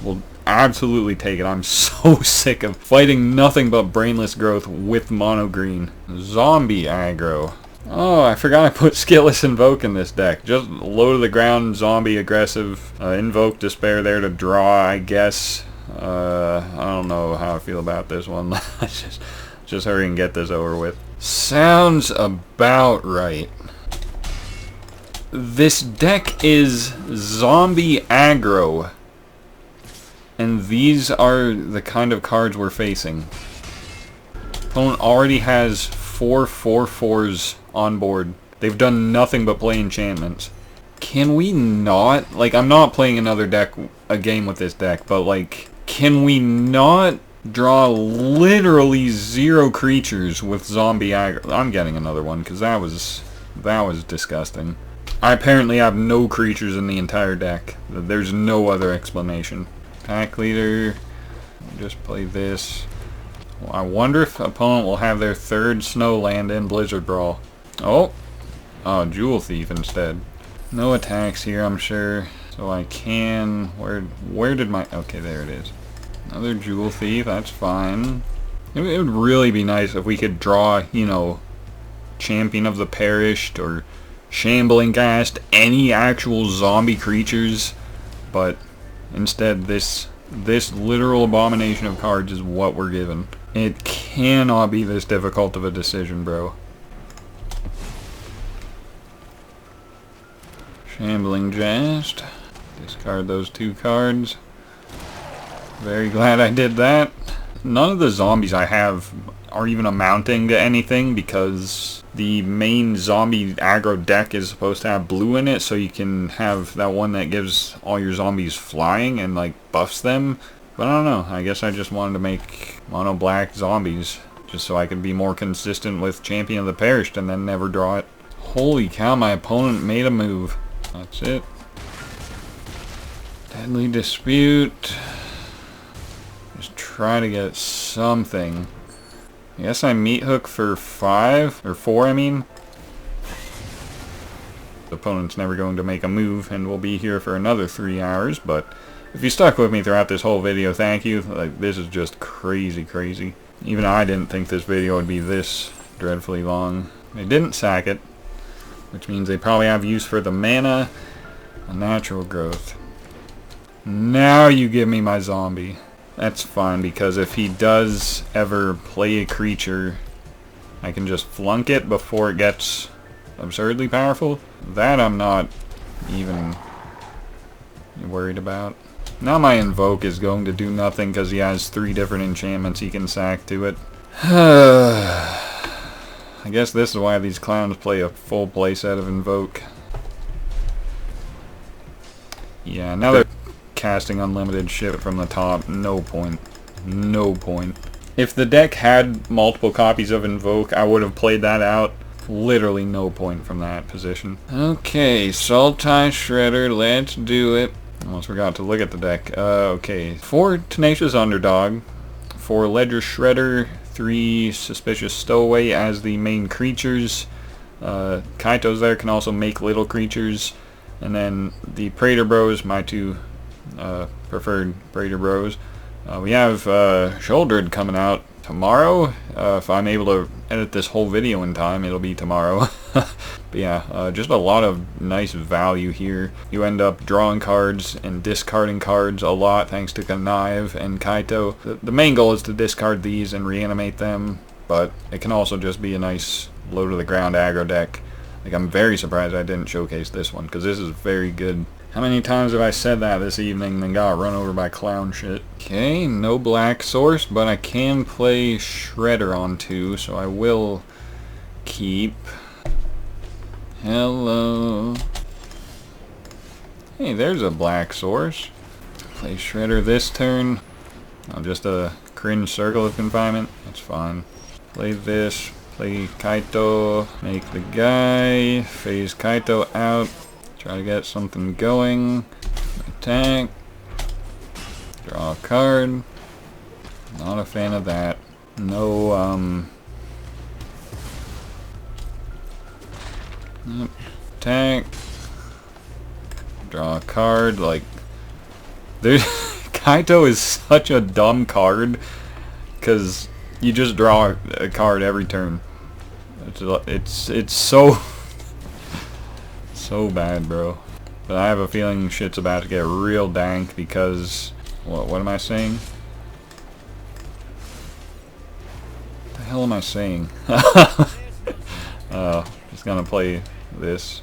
We'll absolutely take it. I'm so sick of fighting nothing but brainless growth with Mono Green. Zombie aggro. Oh, I forgot I put Skillless Invoke in this deck. Just low to the ground, zombie aggressive, Invoke Despair there to draw, I guess. I don't know how I feel about this one. Let's just hurry and get this over with. Sounds about right. This deck is zombie aggro. And these are the kind of cards we're facing. Opponent already has 4 4/4s on board. They've done nothing but play enchantments. Can we not? Like, I'm not playing a game with this deck, but like, can we not draw literally 0 creatures with zombie aggro? I'm getting another one because that was disgusting. I apparently have no creatures in the entire deck. There's no other explanation. Pack leader. Just play this. Well, I wonder if opponent will have their 3rd snow land in Blizzard Brawl. Oh, Jewel Thief instead. No attacks here, I'm sure. So I can... Where did my... Okay, there it is. Another Jewel Thief, that's fine. It would really be nice if we could draw, you know, Champion of the Perished or Shambling Ghast, any actual zombie creatures. But instead, this literal abomination of cards is what we're given. It cannot be this difficult of a decision, bro. Shambling Ghast. Discard those 2 cards. Very glad I did that. None of the zombies I have are even amounting to anything because the main zombie aggro deck is supposed to have blue in it, so you can have that one that gives all your zombies flying and like buffs them. But I don't know, I guess I just wanted to make mono black zombies just so I could be more consistent with Champion of the Perished and then never draw it. Holy cow, my opponent made a move. That's it. Deadly Dispute. Just try to get something. I guess I meat hook for 5, or 4 I mean. The opponent's never going to make a move and we'll be here for another 3 hours, but if you stuck with me throughout this whole video, thank you. Like, this is just crazy. Even I didn't think this video would be this dreadfully long. They didn't sack it, which means they probably have use for the mana and natural growth. Now you give me my zombie. That's fine, because if he does ever play a creature I can just flunk it before it gets absurdly powerful. That I'm not even worried about. Now my Invoke is going to do nothing because he has 3 different enchantments he can sack to it. I guess this is why these clowns play a full playset of Invoke. Yeah, now they're casting unlimited shit from the top. No point. No point. If the deck had multiple copies of Invoke, I would have played that out. Literally no point from that position. Okay, Sultai Shredder, let's do it. Almost forgot to look at the deck. Okay, 4 Tenacious Underdog, 4 Ledger Shredder, 3 Suspicious Stowaway as the main creatures. Kaito's there, can also make little creatures. And then the Praetor Bros, my 2 preferred Praetor Bros. We have Shouldered coming out tomorrow. If I'm able to edit this whole video in time, it'll be tomorrow. But yeah, just a lot of nice value here. You end up drawing cards and discarding cards a lot thanks to Connive and Kaito. The main goal is to discard these and reanimate them, but it can also just be a nice low to the ground aggro deck. Like, I'm very surprised I didn't showcase this one, because this is very good. How many times have I said that this evening and got run over by clown shit? Okay, no black source, but I can play Shredder on 2, so I will keep. Hello. Hey, there's a black source. Play Shredder this turn. Oh, just a cringe Circle of Confinement. That's fine. Play this. Play Kaito. Make the guy. Phase Kaito out. Try to get something going. Attack. Draw a card. Not a fan of that. No, attack. Draw a card. Like, there's Kaito is such a dumb card because you just draw a card every turn. It's so so bad, bro. But I have a feeling shit's about to get real dank because what am I saying? What the hell am I saying? Just gonna play this.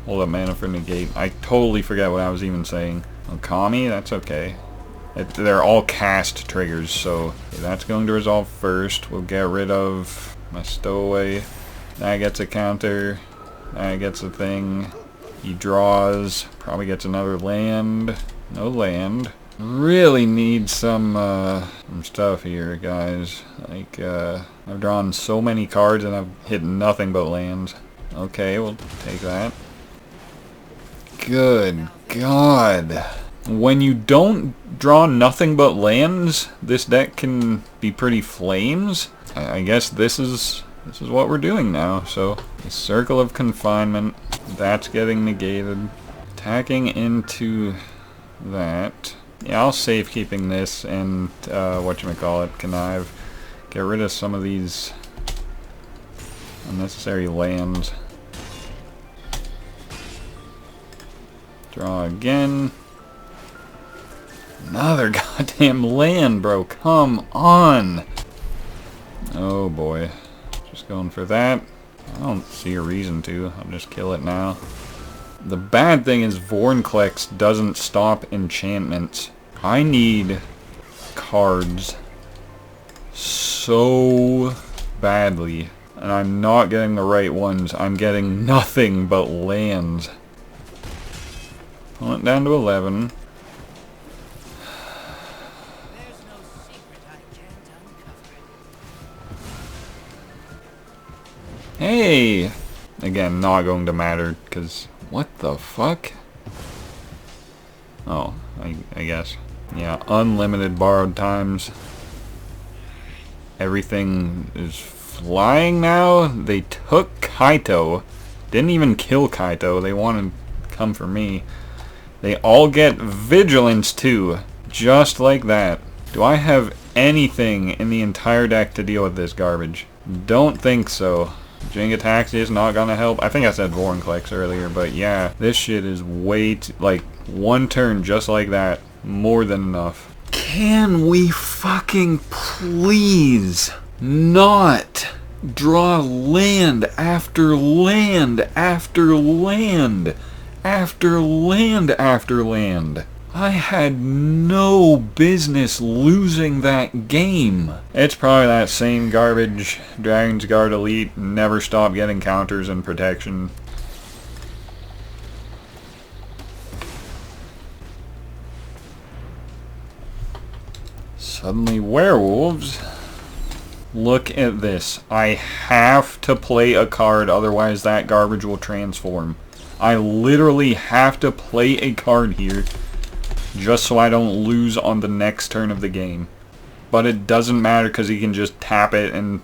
Hold up mana for negate. I totally forget what I was even saying. Okami? That's okay. They're all cast triggers, so okay, that's going to resolve first. We'll get rid of my Stowaway. That gets a counter. That gets a thing. He draws. Probably gets another land. No land. Really need some stuff here, guys. Like, I've drawn so many cards and I've hit nothing but lands. Okay, we'll take that. Good God. When you don't draw nothing but lands, this deck can be pretty flames. I guess this is what we're doing now. So, the Circle of Confinement, that's getting negated. Attacking into that. Yeah, I'll save keeping this and whatchamacallit, Connive. Get rid of some of these unnecessary lands. Draw again. Another goddamn land, bro. Come on. Oh boy. Just going for that. I don't see a reason to. I'll just kill it now. The bad thing is Vorinclex doesn't stop enchantments. I need cards so badly. And I'm not getting the right ones. I'm getting nothing but lands. Went down to 11. Hey! Again, not going to matter, because what the fuck? Oh, I guess. Yeah, unlimited borrowed times. Everything is flying now. They took Kaito. Didn't even kill Kaito. They wanted to come for me. They all get Vigilance too. Just like that. Do I have anything in the entire deck to deal with this garbage? Don't think so. Jenga Taxi is not gonna help. I think I said Vorinclex earlier, but yeah. This shit is way too, like, one turn just like that. More than enough. Can we fucking please not draw land after land after land after land after land. I had no business losing that game. It's probably that same garbage. Dragon's Guard Elite never stop getting counters and protection. Suddenly werewolves. Look at this. I have to play a card, otherwise that garbage will transform. I literally have to play a card here just so I don't lose on the next turn of the game. But it doesn't matter because he can just tap it and...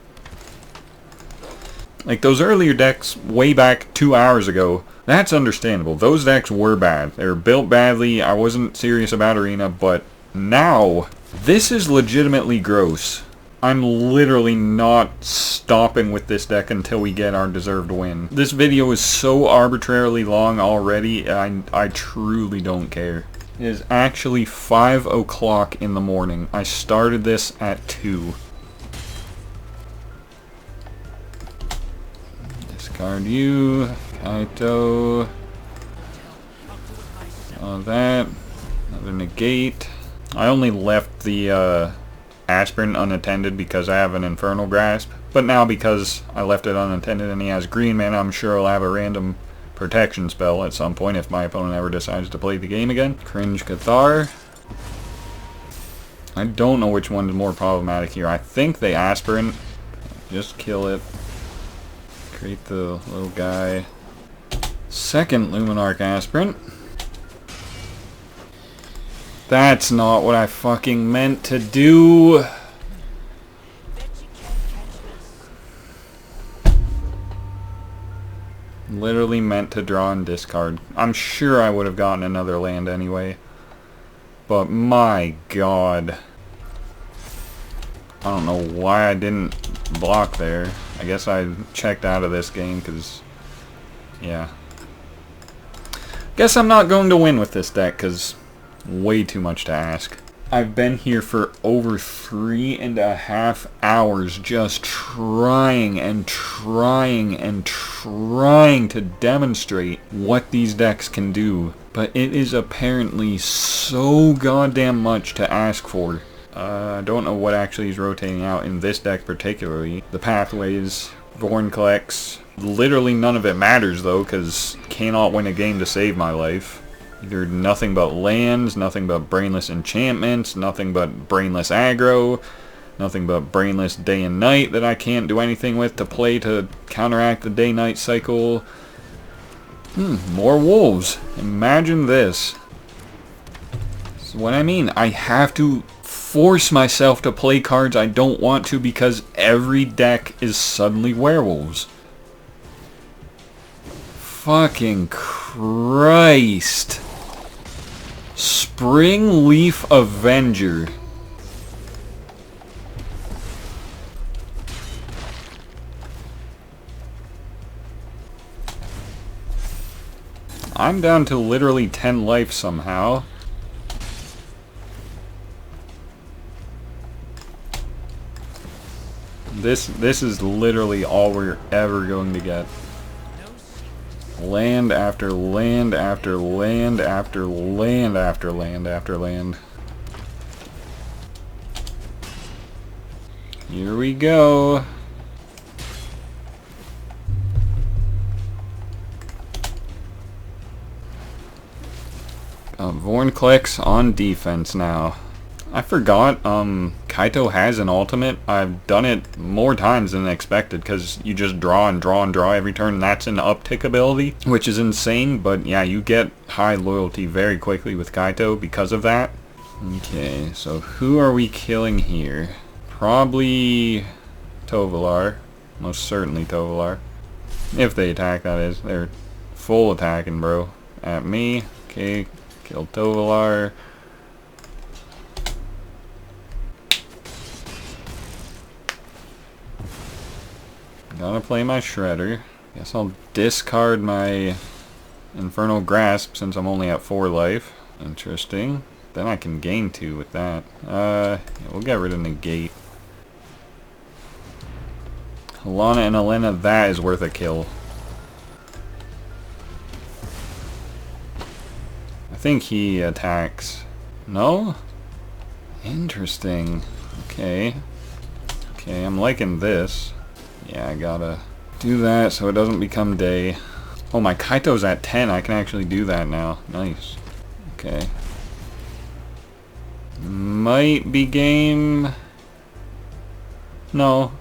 Like those earlier decks way back 2 hours ago, that's understandable. Those decks were bad. They were built badly. I wasn't serious about Arena, but now this is legitimately gross. I'm literally not stopping with this deck until we get our deserved win. This video is so arbitrarily long already, I truly don't care. It is actually 5 o'clock in the morning. I started this at 2. Discard you, Kaito, all that, another negate. I only left the Aspirin unattended because I have an Infernal Grasp, but now because I left it unattended and he has green mana, I'm sure I'll have a random protection spell at some point if my opponent ever decides to play the game again. Cringe Cathar. I don't know which one's more problematic here. I think they Aspirin. Just kill it. Create the little guy. Second Luminarch Aspirant. That's not what I fucking meant to do. Literally meant to draw and discard. I'm sure I would have gotten another land anyway. But my god. I don't know why I didn't block there. I guess I checked out of this game because, yeah. Guess I'm not going to win with this deck because way too much to ask. I've been here for over 3.5 hours just trying and trying and trying to demonstrate what these decks can do. But it is apparently so goddamn much to ask for. I don't know what actually is rotating out in this deck particularly. The pathways, Vornclex. Literally none of it matters though, because cannot win a game to save my life. Either nothing but lands, nothing but brainless enchantments, nothing but brainless aggro, nothing but brainless day and night that I can't do anything with to play to counteract the day-night cycle. More wolves. Imagine this. This is what I mean. I have to force myself to play cards I don't want to because every deck is suddenly werewolves. Fucking Christ. Spring Leaf Avenger. I'm down to literally 10 life somehow. This is literally all we're ever going to get. Land after land after land after land after land after land. Here we go. Vornclex on defense now. I forgot, Kaito has an ultimate. I've done it more times than expected because you just draw and draw and draw every turn. That's an uptick ability, which is insane, but yeah, you get high loyalty very quickly with Kaito because of that. Okay, so who are we killing here? Probably Tovolar. Most certainly Tovolar. If they attack, that is. They're full attacking, bro. At me. Okay, kill Tovolar. Gotta play my Shredder. Guess I'll discard my Infernal Grasp since I'm only at 4 life. Interesting. Then I can gain 2 with that. Yeah, we'll get rid of Negate. Alana and Elena, that is worth a kill. I think he attacks. No? Interesting. Okay. Okay, I'm liking this. Yeah, I gotta do that so it doesn't become day. Oh, my Kaito's at 10. I can actually do that now. Nice. Okay. Might be game. No.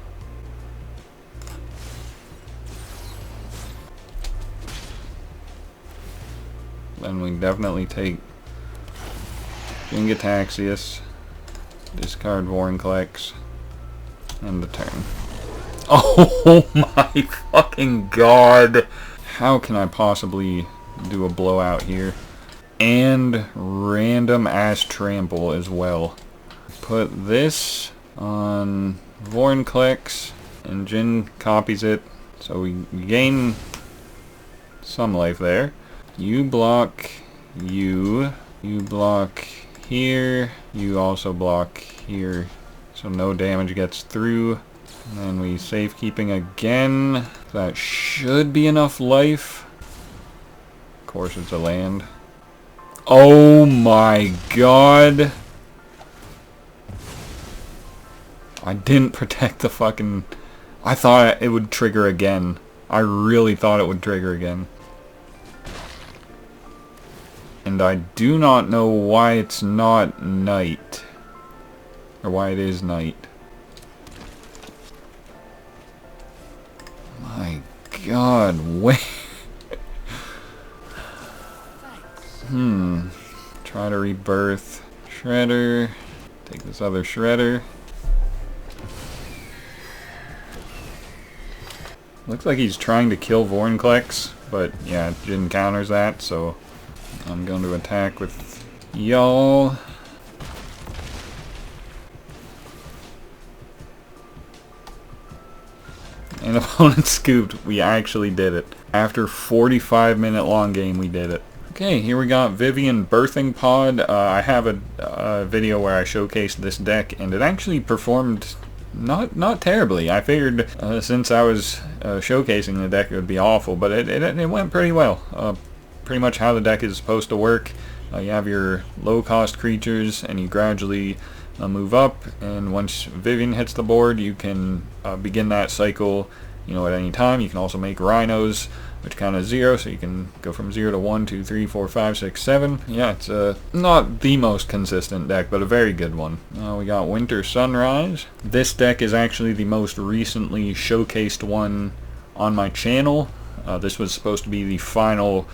Then we definitely take Gingataxius, discard Vorinclex, and the turn. Oh my fucking god! How can I possibly do a blowout here? And random ass trample as well. Put this on Vorinclex, and Jin copies it, so we gain some life there. You block you block here, you also block here, so no damage gets through. And then we safekeeping again. That should be enough life. Of course it's a land. Oh my god! I didn't protect the fucking... I thought it would trigger again. I really thought it would trigger again. And I do not know why it's not night. Or why it is night. My god, wait. Try to rebirth. Shredder. Take this other Shredder. Looks like he's trying to kill Vorinclex, but yeah, Jin counters that, so I'm going to attack with y'all. And opponent scooped. We actually did it. After 45-minute long game, we did it. Okay, here we got Vivian Birthing Pod. I have a video where I showcased this deck, and it actually performed not terribly. I figured since I was showcasing the deck, it would be awful, but it went pretty well. Pretty much how the deck is supposed to work. You have your low-cost creatures, and you gradually move up, and once Vivian hits the board, you can begin that cycle, you know, at any time. You can also make rhinos, which count as 0, so you can go from 0 to 1, 2, 3, 4, 5, 6, 7. Yeah, it's not the most consistent deck, but a very good one. We got Winter Sunrise. This deck is actually the most recently showcased one on my channel. This was supposed to be the final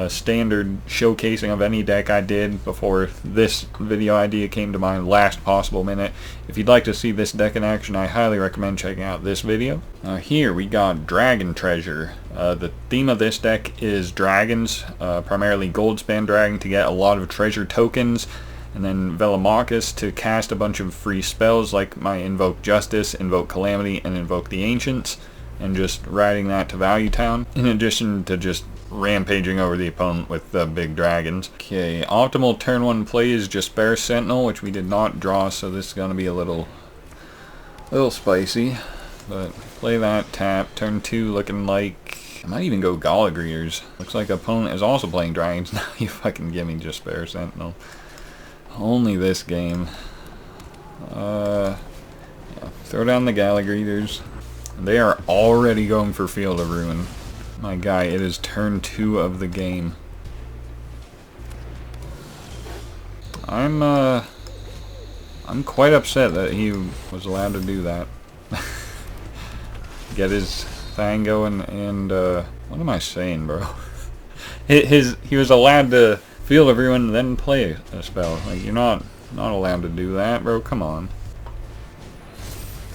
standard showcasing of any deck I did before this video idea came to my last possible minute. If you'd like to see this deck in action, I highly recommend checking out this video. Here we got Dragon Treasure. The theme of this deck is dragons, primarily Goldspan Dragon to get a lot of treasure tokens, and then Velomachus to cast a bunch of free spells like my Invoke Justice, Invoke Calamity, and Invoke the Ancients, and just riding that to Value Town, in addition to just rampaging over the opponent with the big dragons. Okay, optimal turn 1 play is just Bear Sentinel, which we did not draw, so this is going to be a little spicy. But play that, tap. Turn 2 looking like... I might even go Gala Greeters. Looks like opponent is also playing dragons. Now you fucking give me just Bear Sentinel. Only this game. Yeah, throw down the Gala Greeters. They are already going for Field of Ruin. My guy, it is turn 2 of the game. I'm quite upset that he was allowed to do that. Get his thing going, and what am I saying, bro? He was allowed to Field of Ruin and then play a spell. Like, you're not allowed to do that, bro. Come on.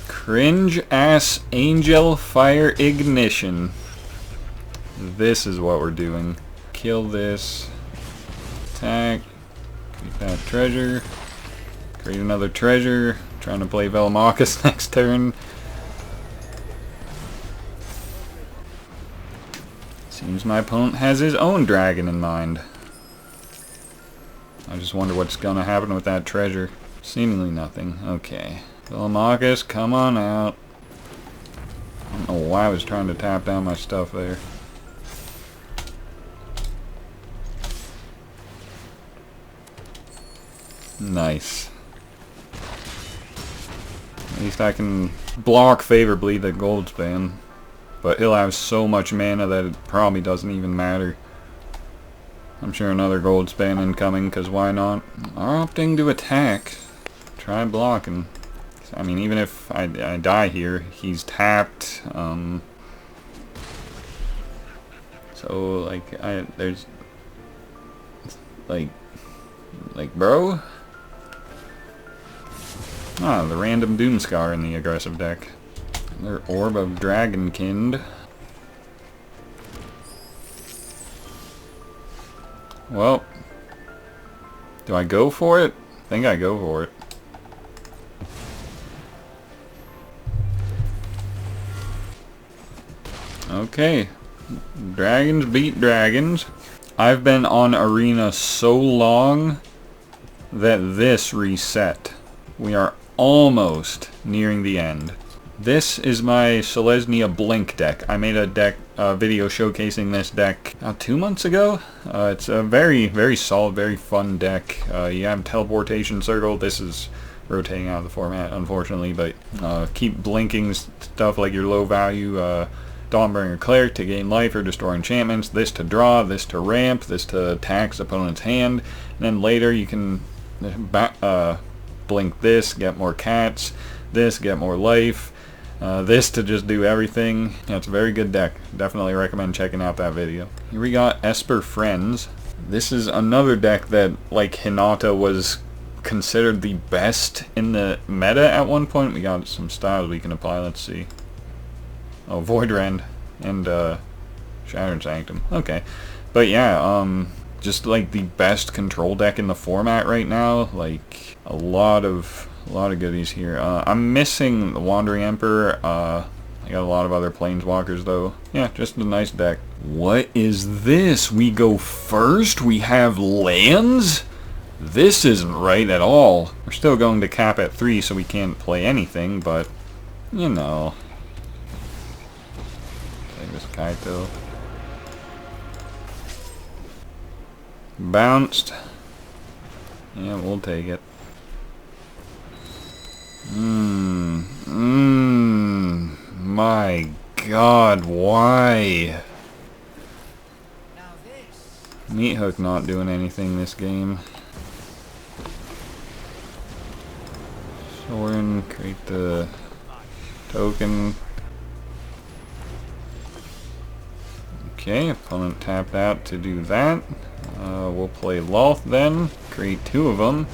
Cringe ass Angel Fire Ignition. This is what we're doing. Kill this. Attack. Keep that treasure. Create another treasure. Trying to play Velomachus next turn. Seems my opponent has his own dragon in mind. I just wonder what's gonna happen with that treasure. Seemingly nothing. Okay. Velomachus, come on out. I don't know why I was trying to tap down my stuff there. Nice. At least I can block favorably the gold span. But he'll have so much mana that it probably doesn't even matter. I'm sure another gold span incoming, because why not? Opting to attack. Try blocking. I mean, even if I die here, he's tapped. So, like, there's... Like, bro? Ah, the random Doomscar in the aggressive deck. Another Orb of Dragonkind. Well, do I go for it? I think I go for it. Okay. Dragons beat dragons. I've been on Arena so long that this reset. We are almost nearing the end. This is my Selesnya Blink deck. I made a video showcasing this deck 2 months ago. It's a very, very solid, very fun deck. You have Teleportation Circle. This is rotating out of the format, unfortunately, but keep blinking stuff like your low value Dawnbringer Cleric to gain life or destroy enchantments. This to draw, this to ramp, this to tax opponent's hand. And then later you can blink this, get more cats. This, get more life. This to just do everything. Yeah, it's a very good deck. Definitely recommend checking out that video. Here we got Esper Friends. This is another deck that, like Hinata, was considered the best in the meta at one point. We got some styles we can apply. Let's see. Oh, Voidrend and Shattered Sanctum. Okay. But yeah, just like the best control deck in the format right now. Like a lot of goodies here. I'm missing the Wandering Emperor. I got a lot of other Planeswalkers though. Yeah, just a nice deck. What is this? We go first? We have lands? This isn't right at all. We're still going to cap at 3, so we can't play anything, but you know. Take this Kaito. Bounced. Yeah, we'll take it. My God, why? Meat Hook not doing anything this game. Sorin, create the token. Okay, opponent tapped out to do that. We'll play Loth then. Create 2 of them.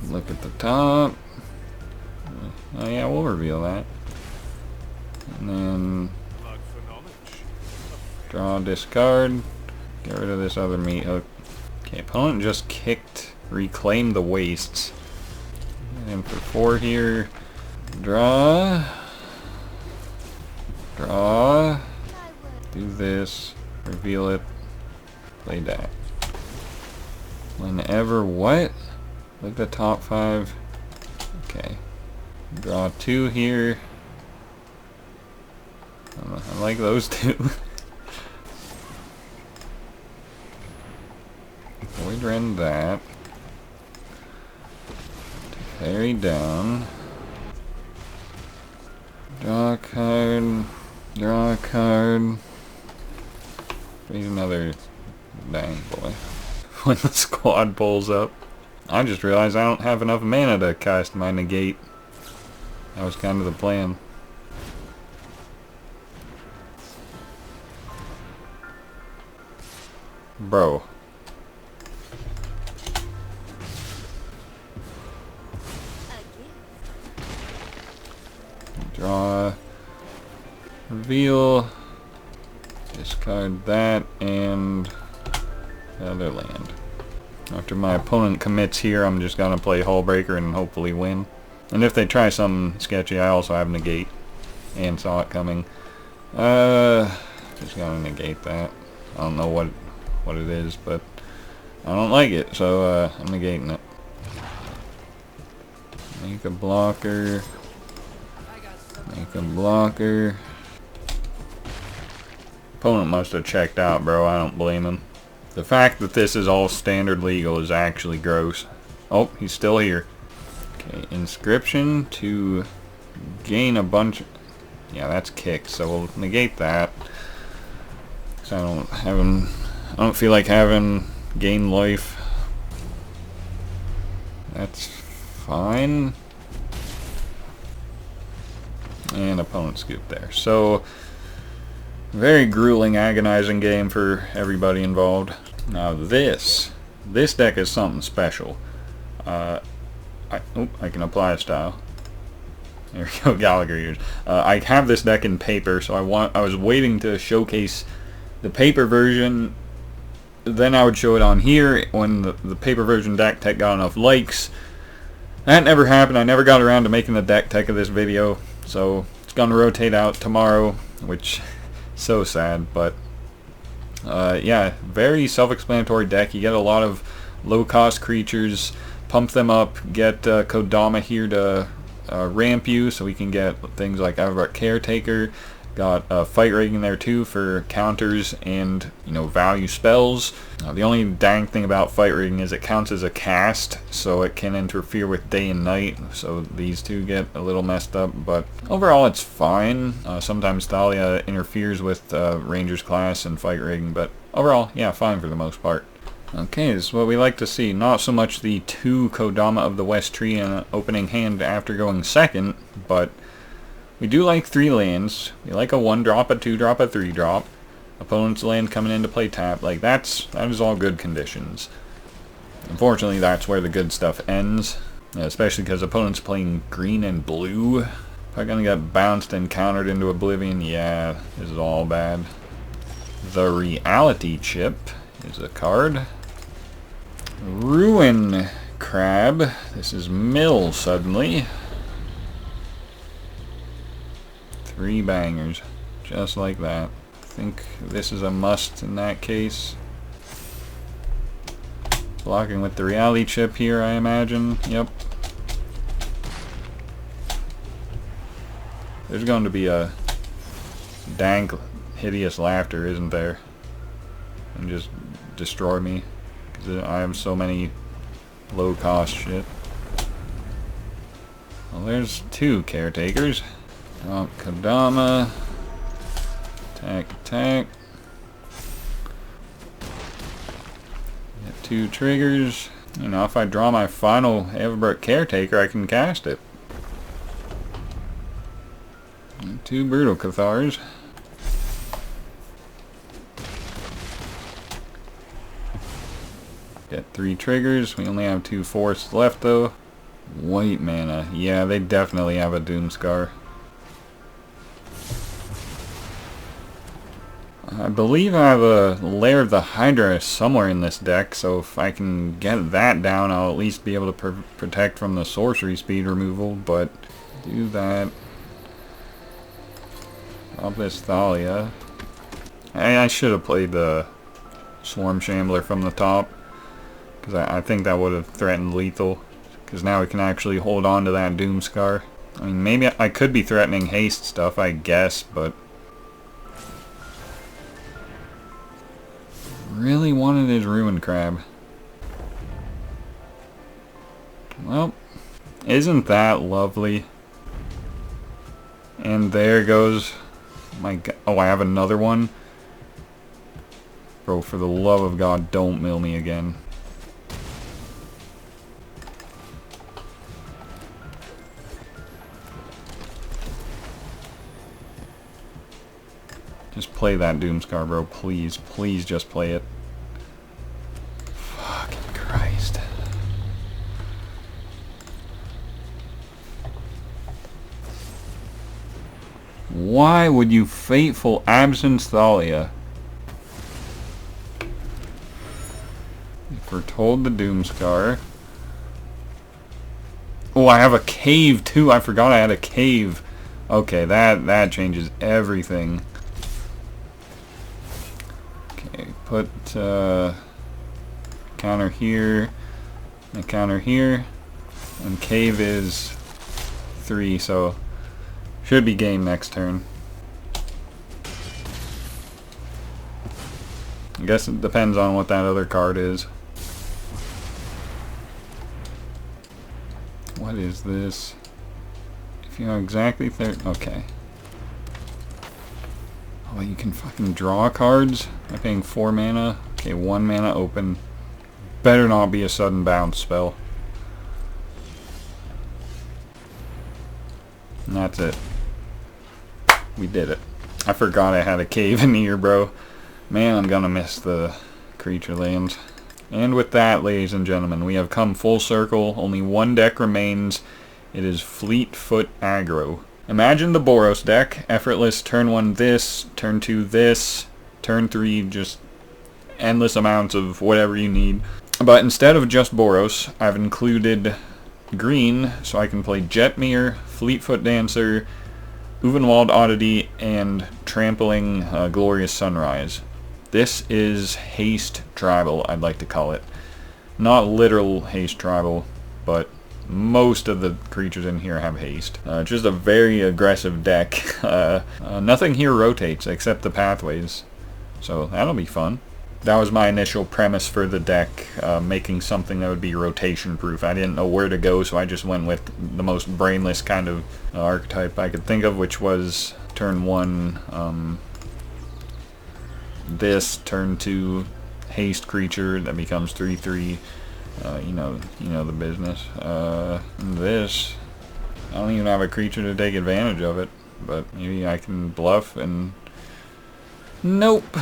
Look at the top. Oh yeah, we'll reveal that. And then draw, discard. Get rid of this other Meat Hook. Okay, opponent just kicked Reclaim the Wastes. And for 4 here. Draw. Draw. Do this. Reveal it. Play that. Whenever what? Look at the top 5. Okay. Draw 2 here. I like those 2. Voidrend that. Fairy down. Draw a card. Draw a card. Need another. Dang boy. When the squad pulls up. I just realized I don't have enough mana to cast my negate. That was kind of the plan. Bro. Draw. Reveal. Discard that and the other land. After my opponent commits here, I'm just gonna play Hullbreaker and hopefully win. And if they try something sketchy, I also have negate and saw it coming. Just gonna negate that. I don't know what it is, but I don't like it, so I'm negating it. Make a blocker. Make a blocker. Opponent must have checked out, bro. I don't blame him. The fact that this is all standard legal is actually gross. Oh, he's still here. Okay, inscription to gain a bunch. Yeah, that's kick, so we'll negate that. So I don't feel like having gain life. That's fine. And opponent scoop there. So very grueling, agonizing game for everybody involved. Now this deck is something special. I can apply a style. There we go, Gallagher ears. I have this deck in paper, so I was waiting to showcase the paper version. Then I would show it on here when the paper version deck tech got enough likes. That never happened. I never got around to making the deck tech of this video, so it's gonna rotate out tomorrow, which so sad. But yeah, very self-explanatory deck. You get a lot of low-cost creatures, pump them up, get Kodama here to ramp you, so we can get things like Everett Caretaker. Got Fight Rig in there too for counters and, you know, value spells. The only dang thing about Fight Rigging is it counts as a cast, so it can interfere with day and night, so these two get a little messed up, but overall it's fine. Sometimes Thalia interferes with Ranger's class and Fight Rigging, but overall, yeah, fine for the most part. Okay, this is what we like to see. Not so much the 2 Kodama of the West Tree in an opening hand after going second, but we do like 3 lands. We like a 1-drop, a 2-drop, a 3-drop. Opponent's land coming into play tap. Like, that is all good conditions. Unfortunately, that's where the good stuff ends. Especially because opponent's playing green and blue. Probably gonna get bounced and countered into oblivion. Yeah, this is all bad. The Reality Chip is a card. Ruin Crab. This is mill suddenly. 3 bangers. Just like that. I think this is a must in that case. Blocking with the Reality Chip here, I imagine. Yep. There's going to be a dank, hideous laughter, isn't there? And just destroy me. Because I have so many low-cost shit. Well, there's 2 caretakers. Kodama. Attack, attack. Get 2 triggers. You know, if I draw my final Everett Caretaker, I can cast it. And 2 Brutal Cathars. Get 3 triggers. We only have 2 forests left, though. White mana. Yeah, they definitely have a Doomscar. I believe I have a Lair of the Hydra somewhere in this deck, so if I can get that down, I'll at least be able to protect from the sorcery speed removal, but do that. Drop this Thalia. I should have played the Swarm Shambler from the top, because I think that would have threatened lethal, because now we can actually hold on to that Doomscar. I mean, maybe I could be threatening haste stuff, I guess, but really wanted his Ruin Crab. Well, isn't that lovely? And there goes my god. Oh, I have another one? Bro, for the love of God, don't mill me again. Just play that Doomscar, bro. Please. Please just play it. Fucking Christ. Why would you Fateful Absence Thalia? You foretold the Doomscar. Oh, I have a cave too. I forgot I had a cave. Okay, that changes everything. Put counter here, and a counter here, and cave is 3, so should be game next turn. I guess it depends on what that other card is. What is this? If you know exactly okay. Oh, you can fucking draw cards by paying 4 mana? Okay, 1 mana open. Better not be a sudden bounce spell. And that's it. We did it. I forgot I had a cave in here, bro. Man, I'm gonna miss the creature lands. And with that, ladies and gentlemen, we have come full circle. Only one deck remains. It is Fleetfoot Aggro. Imagine the Boros deck. Effortless, turn 1 this, turn 2 this, turn 3 just endless amounts of whatever you need. But instead of just Boros, I've included green, so I can play Jetmir, Fleetfoot Dancer, Uvenwald Oddity, and Trampling Glorious Sunrise. This is Haste Tribal, I'd like to call it. Not literal Haste Tribal, but most of the creatures in here have haste. Just a very aggressive deck. Nothing here rotates except the pathways, so that'll be fun. That was my initial premise for the deck, making something that would be rotation proof. I didn't know where to go, so I just went with the most brainless kind of archetype I could think of, which was turn 1 this, turn 2 haste creature that becomes 3/3. You know the business. This, I don't even have a creature to take advantage of it, but maybe I can bluff and nope.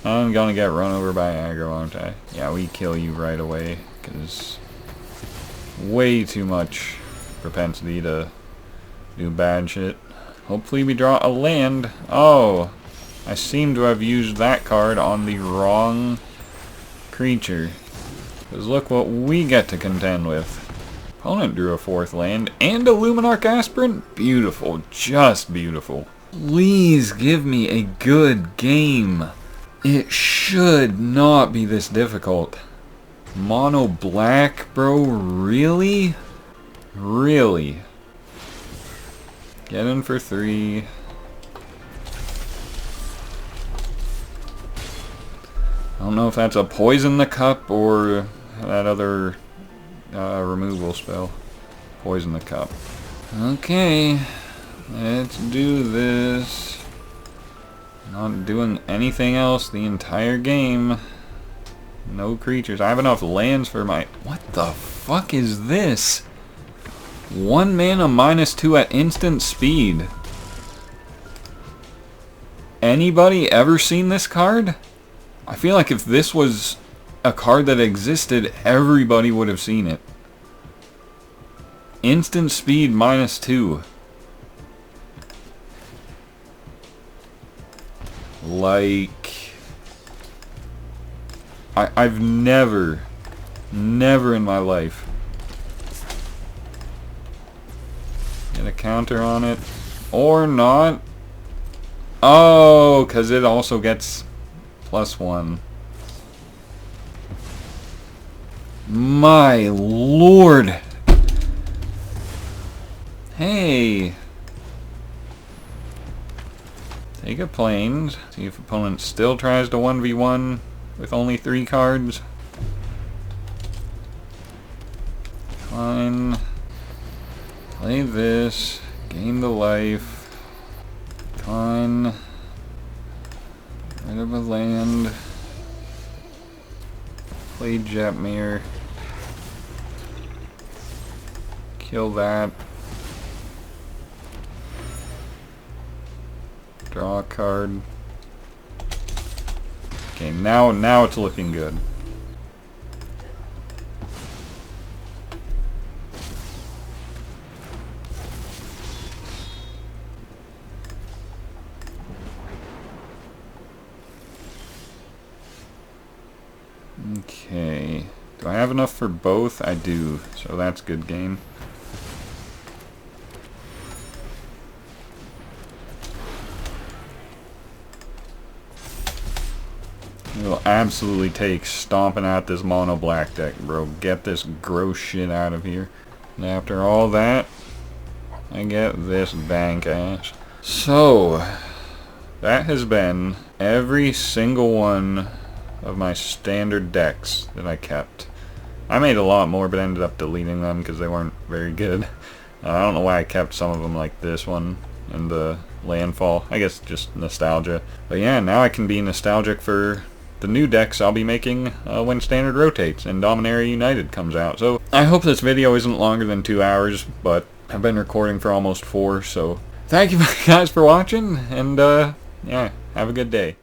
I'm gonna get run over by aggro, aren't I? Yeah, we kill you right away, because way too much propensity to do bad shit. Hopefully we draw a land. Oh, I seem to have used that card on the wrong creature. Because look what we get to contend with. Opponent drew a 4th land and a Luminarch Aspirant. Beautiful, just beautiful. Please give me a good game. It should not be this difficult. Mono black, bro? Really? Really? Get in for 3. I don't know if that's a Poison the Cup or that other removal spell. Poison the Cup. Okay, let's do this. Not doing anything else the entire game. No creatures. I have enough lands for my... What the fuck is this? 1 mana -2 at instant speed. Anybody ever seen this card? I feel like if this was a card that existed, everybody would have seen it. Instant speed -2. Like, I've never in my life. Get a counter on it. Or not. Oh, because it also gets +1. My lord. Hey. Take a plains. See if opponent still tries to 1v1 with only 3 cards. Fine. Play this. Gain the life. Fine. Rid of a land. Play Jetmir. Kill that. Draw a card. Okay, now it's looking good. Okay. Do I have enough for both? I do, so that's good game. It will absolutely take stomping out this mono black deck, bro. Get this gross shit out of here. And after all that, I get this bank ass. So, that has been every single one of my standard decks that I kept. I made a lot more, but ended up deleting them because they weren't very good. I don't know why I kept some of them, like this one and the Landfall. I guess just nostalgia. But yeah, now I can be nostalgic for the new decks I'll be making when Standard rotates and Dominaria United comes out. So I hope this video isn't longer than 2 hours, but I've been recording for almost 4, so thank you guys for watching, and yeah, have a good day.